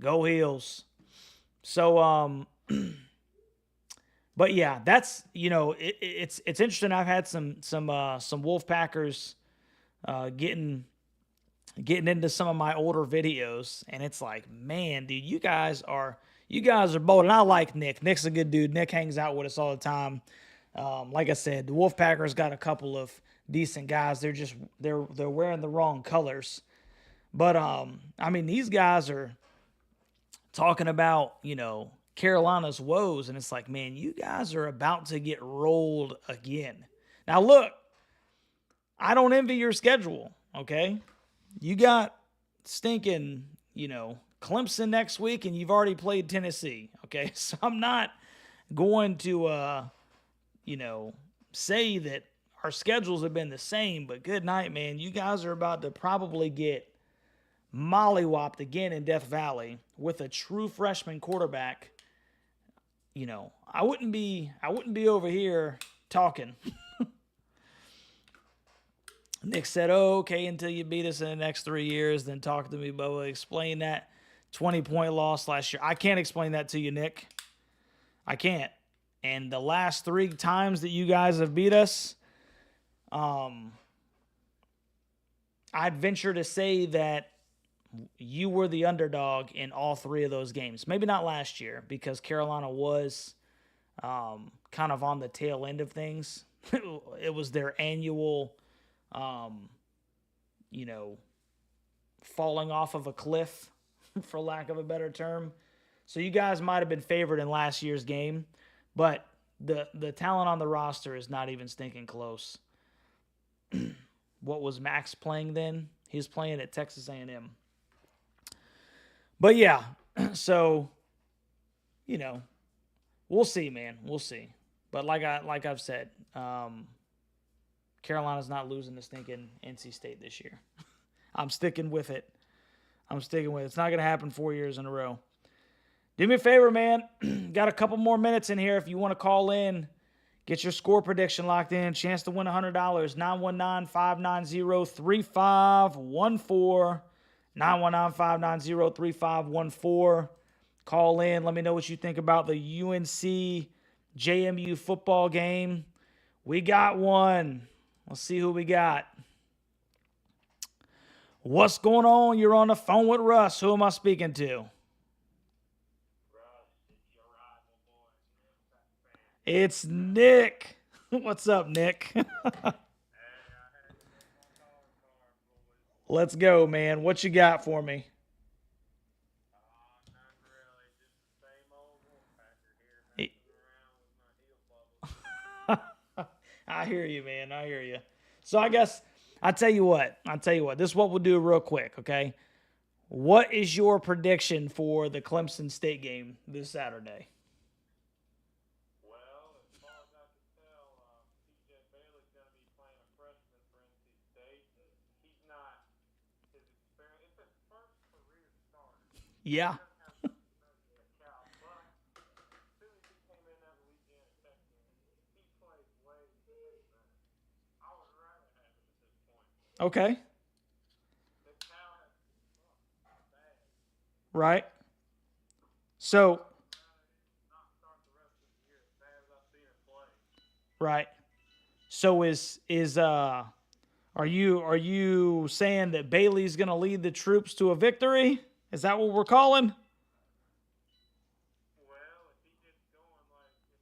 [SPEAKER 1] Go Heels. So, but yeah, that's, you know, it's interesting. I've had some Wolfpackers getting into some of my older videos, and it's like, man, dude, you guys are bold. And I like Nick. Nick's a good dude. Nick hangs out with us all the time. Like I said, the Wolfpackers got a couple of decent guys. They're wearing the wrong colors. But I mean, these guys are talking about, you know, Carolina's woes, and it's like, man, you guys are about to get rolled again. Now look, I don't envy your schedule, okay? You got stinking, you know, Clemson next week, and you've already played Tennessee, okay? So I'm not going to, you know, say that our schedules have been the same, but good night, man. You guys are about to probably get mollywopped again in Death Valley with a true freshman quarterback. You know, I wouldn't be over here talking. Nick said, oh, okay, until you beat us in the next 3 years, then talk to me, Bubba. Explain that 20-point loss last year. I can't explain that to you, Nick. I can't. And the last 3 times that you guys have beat us, I'd venture to say that you were the underdog in all 3 of those games. Maybe not last year, because Carolina was kind of on the tail end of things. It was their annual, you know, falling off of a cliff, for lack of a better term. So you guys might have been favored in last year's game, but the talent on the roster is not even stinking close. What was Max playing then? He was playing at Texas A&M. But yeah, so, you know, we'll see, man. We'll see. But like I've said, Carolina's not losing to stinking NC State this year. I'm sticking with it. It's not going to happen 4 years in a row. Do me a favor, man. Got a couple more minutes in here. If you want to call in, get your score prediction locked in. Chance to win $100. 919-590-3514. 919-590-3514. Call in. Let me know what you think about the UNC JMU football game. We got one. Let's see who we got. What's going on? You're on the phone with Russ. Who am I speaking to? It's Nick. What's up, Nick? Let's go, man. What you got for me? I hear you, man. I hear you. So I guess I'll tell you what. This is what we'll do real quick, okay? What is your prediction for the Clemson State game this Saturday? Yeah. Okay. right? So, right. So are you saying that Bailey's going to lead the troops to a victory? Is that what we're calling?
[SPEAKER 2] Well, if he gets going, like if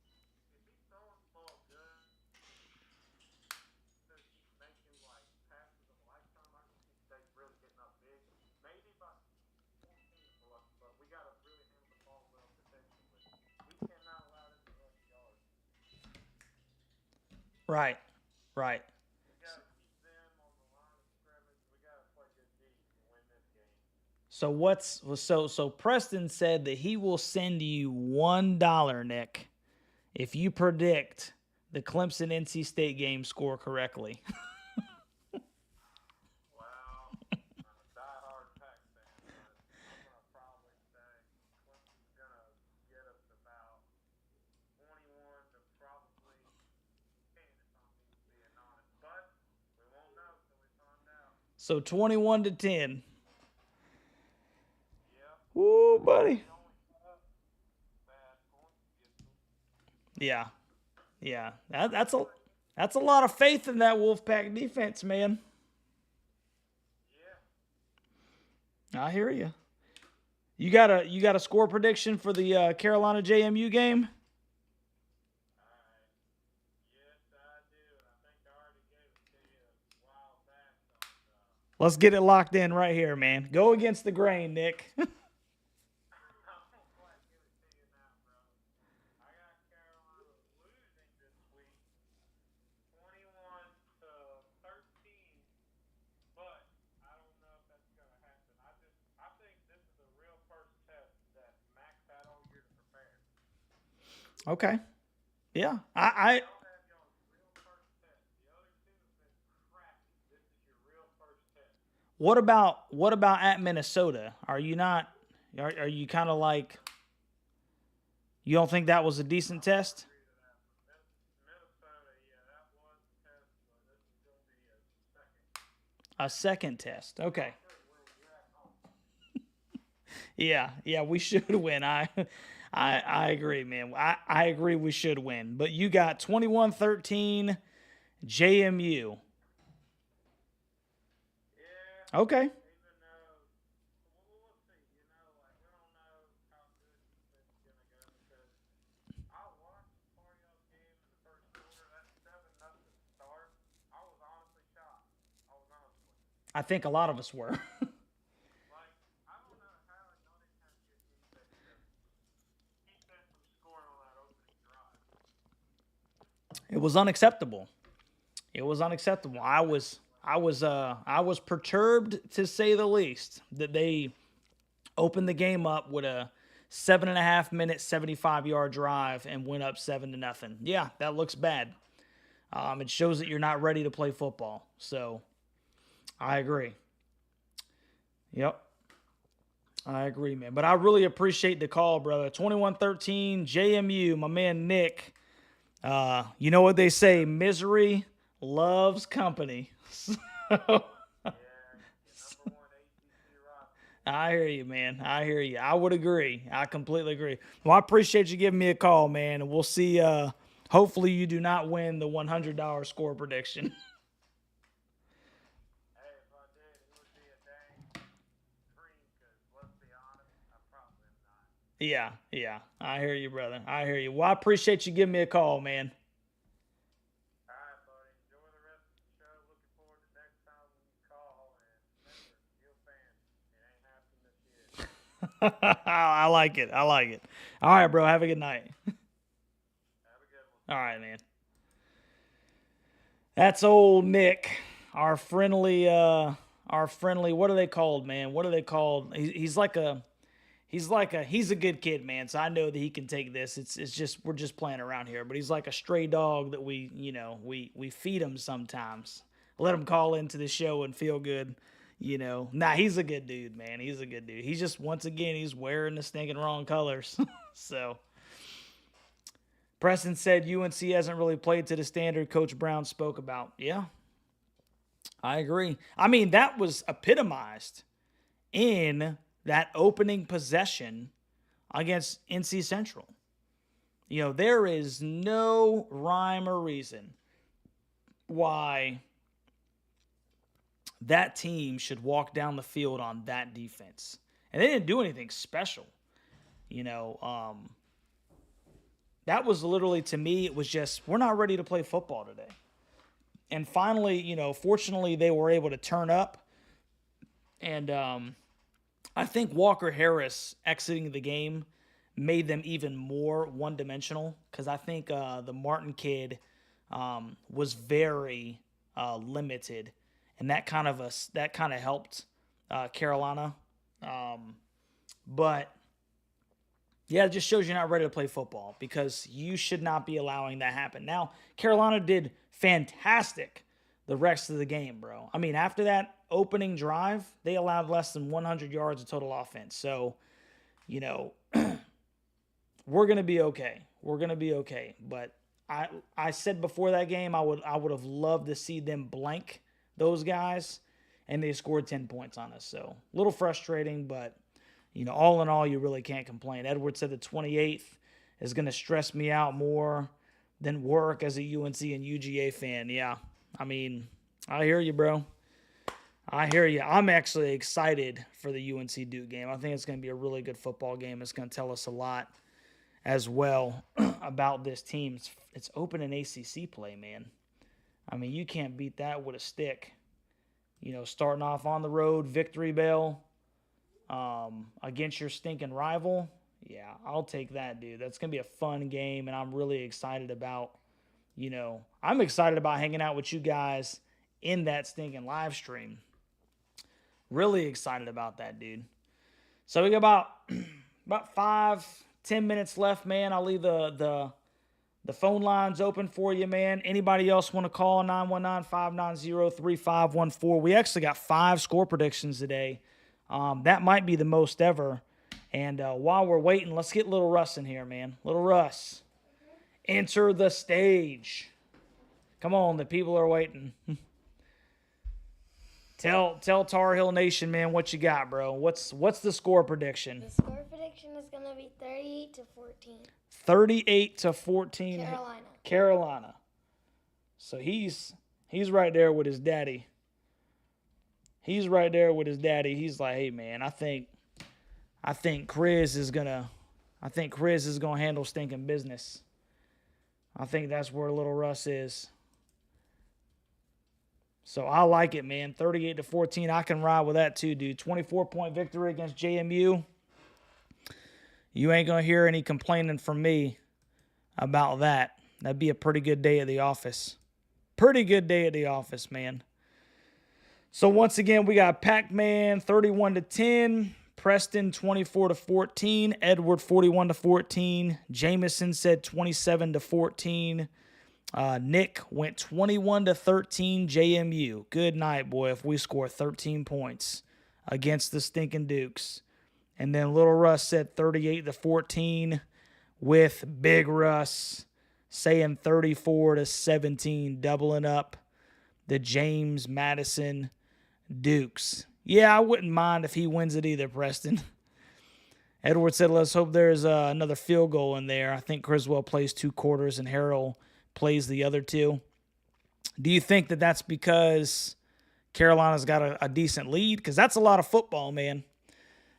[SPEAKER 2] he's throwing the ball good, he's making like passes of a lifetime. I can see State really getting up big. Maybe by 14, but we got to really handle the ball well defensively. We cannot allow them to rush yards.
[SPEAKER 1] Right. Right.
[SPEAKER 2] We got to keep them on the line of scrimmage. We got to play good D to win this game.
[SPEAKER 1] So Preston said that he will send you $1, Nick, if you predict the Clemson NC State game score correctly.
[SPEAKER 2] Well, I'm a diehard Pack fan, but I'm gonna probably say Clemson's gonna get us about 21 to probably 10 if I'm being honest. But we won't know until we find out.
[SPEAKER 1] So 21-10.
[SPEAKER 2] Yep.
[SPEAKER 1] Woo, buddy. Yeah. Yeah. That's a lot of faith in that Wolfpack defense, man.
[SPEAKER 2] Yeah.
[SPEAKER 1] I hear you. You got a score prediction for the Carolina JMU game?
[SPEAKER 2] Yes, I do. And I think I already gave it to you a while back.
[SPEAKER 1] Let's get it locked in right here, man. Go against the grain, Nick.
[SPEAKER 2] I won't quite give it to you now, bro. I got Carolina losing this week, 21-13. But I don't know if that's gonna happen. I think this is a real first test that Max had all year to prepare.
[SPEAKER 1] Okay. Yeah.
[SPEAKER 2] I don't have y'all's real first test. The other two have been crappy. This is your real first test.
[SPEAKER 1] What about at Minnesota? Are you kind of like, you don't think that was a decent test?
[SPEAKER 2] Minnesota, yeah, that was a test, but this is gonna be
[SPEAKER 1] A second test. Okay. Yeah, we should win. I agree, man. I agree we should win. But you got 21-13 JMU.
[SPEAKER 2] Yeah.
[SPEAKER 1] Okay.
[SPEAKER 2] Even though, we'll see. You know, like we don't know how good this is gonna go because I watched part of y'all's game in the first quarter. That 7-0 start. I was honestly shocked.
[SPEAKER 1] I think a lot of us were.
[SPEAKER 2] Like I don't know how y'all didn't have good defense to keep them from scoring on that opening drive.
[SPEAKER 1] It was unacceptable. I was perturbed, to say the least, that they opened the game up with a 7.5-minute, 75-yard drive and went up 7-0. Yeah, that looks bad. It shows that you're not ready to play football. So, I agree. Yep. I agree, man. But I really appreciate the call, brother. 21-13, JMU, my man Nick. You know what they say, misery loves company. So,
[SPEAKER 2] Yeah, number one ACC roster.
[SPEAKER 1] I hear you, man. I hear you. I would agree. I completely agree. Well, I appreciate you giving me a call, man. And we'll see. Hopefully you do not win the $100 score prediction.
[SPEAKER 2] Hey, if I did, it would be a dang dream because let's be honest, I probably am not.
[SPEAKER 1] Yeah. I hear you, brother. I hear you. Well, I appreciate you giving me a call, man.
[SPEAKER 2] All right, buddy. Enjoy the rest of the show. Looking forward to next time when you call. And remember, Steel fans, it ain't happening this year.
[SPEAKER 1] I like it. All right, bro. Have a good night.
[SPEAKER 2] Have a good one.
[SPEAKER 1] All right, man. That's old Nick, our friendly, what are they called, man? What are they called? He's a good kid, man. So I know that he can take this. It's just, we're just playing around here, but he's like a stray dog that we feed him sometimes. Let him call into the show and feel good. Nah, he's a good dude, man. He's a good dude. He's just, once again, he's wearing the stinking wrong colors. So Preston said UNC hasn't really played to the standard Coach Brown spoke about. Yeah, I agree. I mean, that was epitomized in that opening possession against NC Central. You know, there is no rhyme or reason why that team should walk down the field on that defense. And they didn't do anything special. You know, that was literally, to me, it was just, we're not ready to play football today. And finally, you know, fortunately, they were able to turn up. And I think Walker Harris exiting the game made them even more one-dimensional, because I think the Martin kid was very limited, and that kind of helped Carolina. But yeah, it just shows you're not ready to play football, because you should not be allowing that happen. Now, Carolina did fantastic the rest of the game, bro. I mean, after that opening drive, they allowed less than 100 yards of total offense. So, you know, we're going to be okay. We're going to be okay. But I said before that game, I would have loved to see them blank those guys, and they scored 10 points on us. So, a little frustrating, but, you know, all in all, you really can't complain. Edwards said the 28th is going to stress me out more than work as a UNC and UGA fan. Yeah, I mean, I hear you, bro. I hear you. I'm actually excited for the UNC Duke game. I think it's going to be a really good football game. It's going to tell us a lot as well about this team. It's open in ACC play, man. I mean, you can't beat that with a stick. You know, starting off on the road, victory bell, against your stinking rival. Yeah, I'll take that, dude. That's going to be a fun game, and I'm really excited about, you know, I'm excited about hanging out with you guys in that stinking live stream. Really excited about that, dude. So we got about 5-10 minutes left, man. I'll leave the phone lines open for you, man. Anybody else want to call? 919-590-3514. We actually got 5 score predictions today. That might be the most ever. And while we're waiting, let's get Little Russ in here, man. Little Russ, enter the stage. Come on, the people are waiting. Tell Tar Heel Nation, man, what you got, bro. What's the score prediction?
[SPEAKER 4] The score prediction is going to be 38-14.
[SPEAKER 1] 38-14. Carolina. So he's right there with his daddy. He's right there with his daddy. He's like, hey, man, I think Chris is gonna handle stinking business. I think that's where Little Russ is. So I like it, man. 38-14. I can ride with that too, dude. 24-point victory against JMU. You ain't gonna hear any complaining from me about that. That'd be a pretty good day at the office. Pretty good day at the office, man. So once again, we got Pac-Man 31-10. Preston 24-14, Edward 41-14, Jameson said 27-14, Nick went 21-13 JMU. Good night, boy, if we score 13 points against the stinking Dukes. And then Little Russ said 38-14 with Big Russ saying 34-17, doubling up the James Madison Dukes. Yeah, I wouldn't mind if he wins it either, Preston. Edward said, let's hope there's another field goal in there. I think Criswell plays 2 quarters and Harrell plays the other 2. Do you think that that's because Carolina's got a decent lead? Because that's a lot of football, man.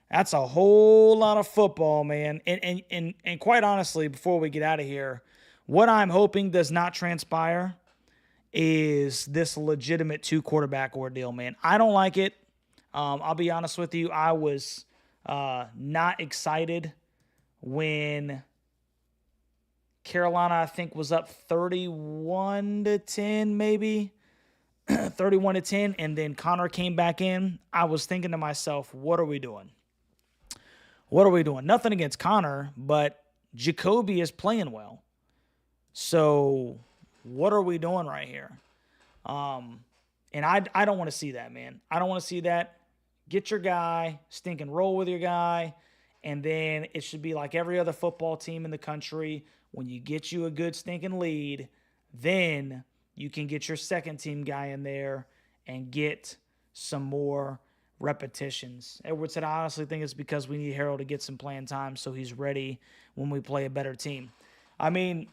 [SPEAKER 1] That's a whole lot of football, man. And quite honestly, before we get out of here, what I'm hoping does not transpire is this legitimate 2-quarterback ordeal, man. I don't like it. I'll be honest with you. I was not excited when Carolina, I think, was up 31-10, maybe 31-10, and then Connor came back in. I was thinking to myself, what are we doing? What are we doing? Nothing against Connor, but Jacolby is playing well. So what are we doing right here? And I don't want to see that, man. I don't want to see that. Get your guy, stink and roll with your guy, and then it should be like every other football team in the country. When you get you a good stinking lead, then you can get your second team guy in there and get some more repetitions. Edward said, I honestly think it's because we need Harrell to get some playing time so he's ready when we play a better team. I mean,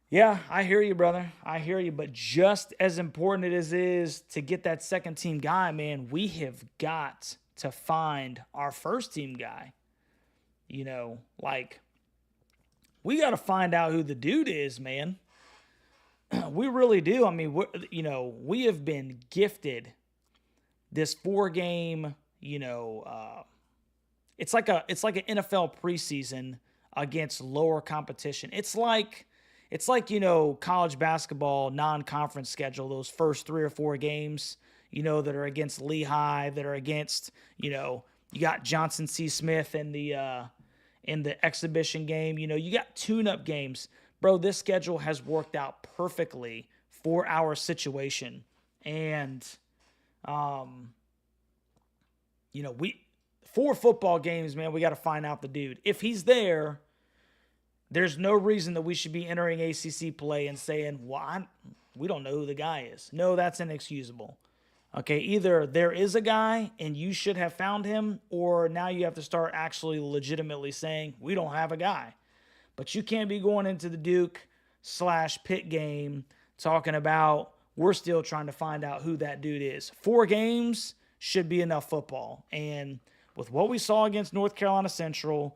[SPEAKER 1] yeah, I hear you, brother. I hear you. But just as important it is to get that second team guy, man, we have got to find our first team guy. You know, like, we got to find out who the dude is, man. We really do. I mean, we have been gifted this 4-game, it's like an NFL preseason against lower competition. It's like college basketball non-conference schedule, those first 3 or 4 games, that are against Lehigh, that are against, you got Johnson C. Smith in the exhibition game. You got tune-up games. Bro, this schedule has worked out perfectly for our situation. And, 4 football games, man, we got to find out the dude. If he's there, there's no reason that we should be entering ACC play and saying, well, we don't know who the guy is. No, that's inexcusable. Okay, either there is a guy and you should have found him, or now you have to start actually legitimately saying, we don't have a guy. But you can't be going into the Duke/Pitt game talking about we're still trying to find out who that dude is. 4 games should be enough football. And with what we saw against North Carolina Central,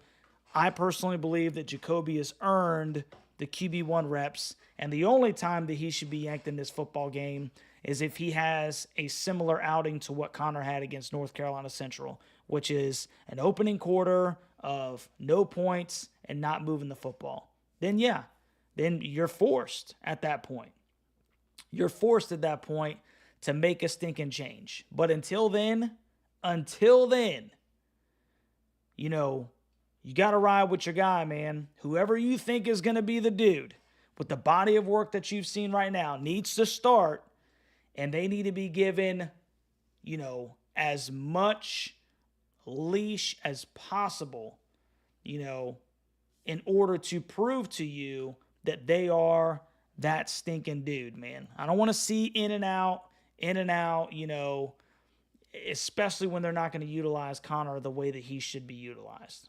[SPEAKER 1] I personally believe that Jacolby has earned the QB1 reps. And the only time that he should be yanked in this football game is if he has a similar outing to what Connor had against North Carolina Central, which is an opening quarter of no points and not moving the football. Then you're forced at that point. You're forced at that point to make a stinking change. But until then, you got to ride with your guy, man. Whoever you think is going to be the dude with the body of work that you've seen right now needs to start, and they need to be given, as much leash as possible, in order to prove to you that they are that stinking dude, man. I don't want to see in and out, especially when they're not going to utilize Connor the way that he should be utilized.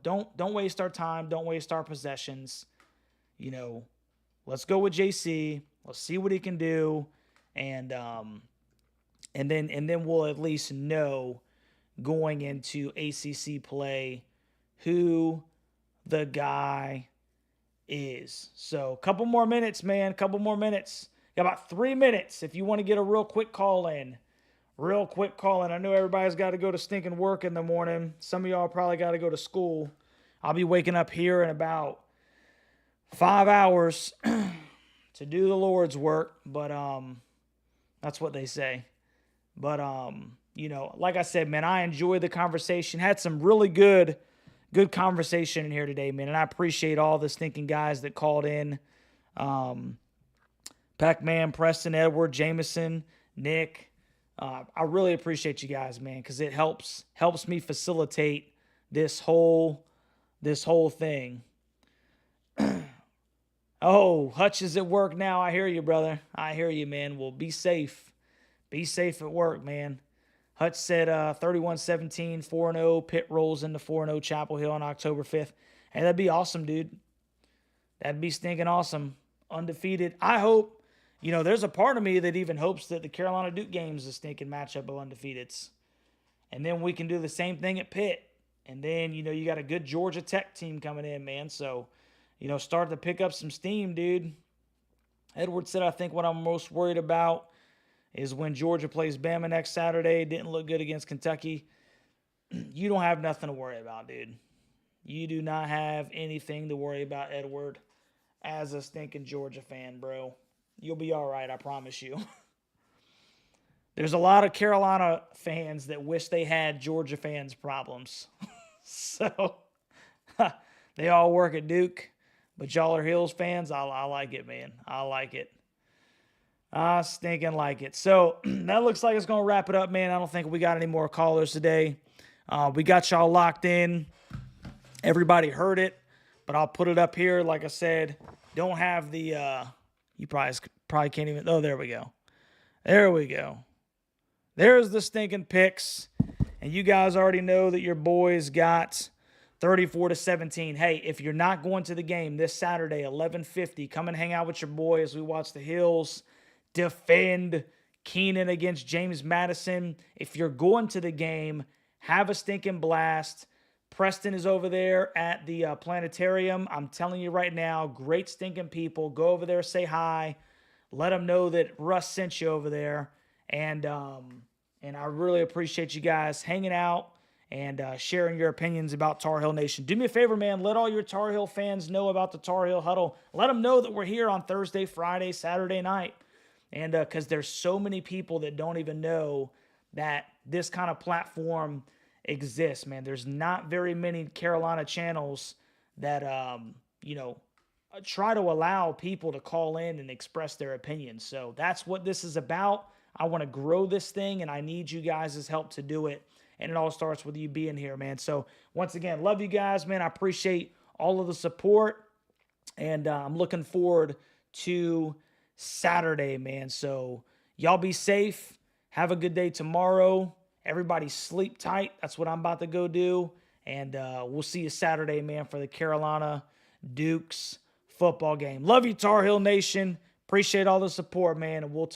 [SPEAKER 1] Don't waste our time. Don't waste our possessions. Let's go with JC. Let's see what he can do. And then we'll at least know going into ACC play who the guy is. So a couple more minutes, man. Got about 3 minutes if you want to get a real quick call in. I know everybody's got to go to stinking work in the morning. Some of y'all probably got to go to school. I'll be waking up here in about 5 hours to do the Lord's work, but that's what they say. But like I said, man, I enjoyed the conversation. Had some really good conversation in here today, man, and I appreciate all the stinking guys that called in. Pac-Man, Preston, Edward, Jameson, Nick. I really appreciate you guys, man, because it helps me facilitate this whole thing. Oh, Hutch is at work now. I hear you, brother. I hear you, man. Well, be safe. Be safe at work, man. Hutch said 31-17, 4-0. Pitt rolls into 4-0 Chapel Hill on October 5th. Hey, that'd be awesome, dude. That'd be stinking awesome. Undefeated. I hope, there's a part of me that even hopes that the Carolina Duke game is a stinking matchup of undefeateds. And then we can do the same thing at Pitt. And then, you got a good Georgia Tech team coming in, man. So, start to pick up some steam, dude. Edward said, I think what I'm most worried about is when Georgia plays Bama next Saturday. Didn't look good against Kentucky. You don't have nothing to worry about, dude. You do not have anything to worry about, Edward, as a stinking Georgia fan, bro. You'll be all right, I promise you. There's a lot of Carolina fans that wish they had Georgia fans' problems. So, they all work at Duke. But y'all are Hills fans. I like it, man. I like it. I stinking like it. So that looks like it's going to wrap it up, man. I don't think we got any more callers today. We got y'all locked in. Everybody heard it, but I'll put it up here. Like I said, don't have the you probably can't even. Oh, there we go. There we go. there's the stinking picks. And you guys already know that your boys got 34-17. Hey, if you're not going to the game this Saturday, 11:50, come and hang out with your boy as we watch the Hills defend Kenan against James Madison. If you're going to the game, have a stinking blast. Preston is over there at the planetarium. I'm telling you right now, great stinking people. Go over there, say hi. Let them know that Russ sent you over there. And I really appreciate you guys hanging out and sharing your opinions about Tar Heel Nation. Do me a favor, man. Let all your Tar Heel fans know about the Tar Heel Huddle. Let them know that we're here on Thursday, Friday, Saturday night. And because there's so many people that don't even know that this kind of platform exists, man. There's not very many Carolina channels that, try to allow people to call in and express their opinions. So that's what this is about. I want to grow this thing, and I need you guys' help to do it. And it all starts with you being here, man. So once again, love you guys, man. I appreciate all of the support, and I'm looking forward to Saturday, man. So y'all be safe. Have a good day tomorrow. Everybody sleep tight. That's what I'm about to go do. And we'll see you Saturday, man, for the Carolina Dukes football game. Love you, Tar Heel Nation. Appreciate all the support, man. And we'll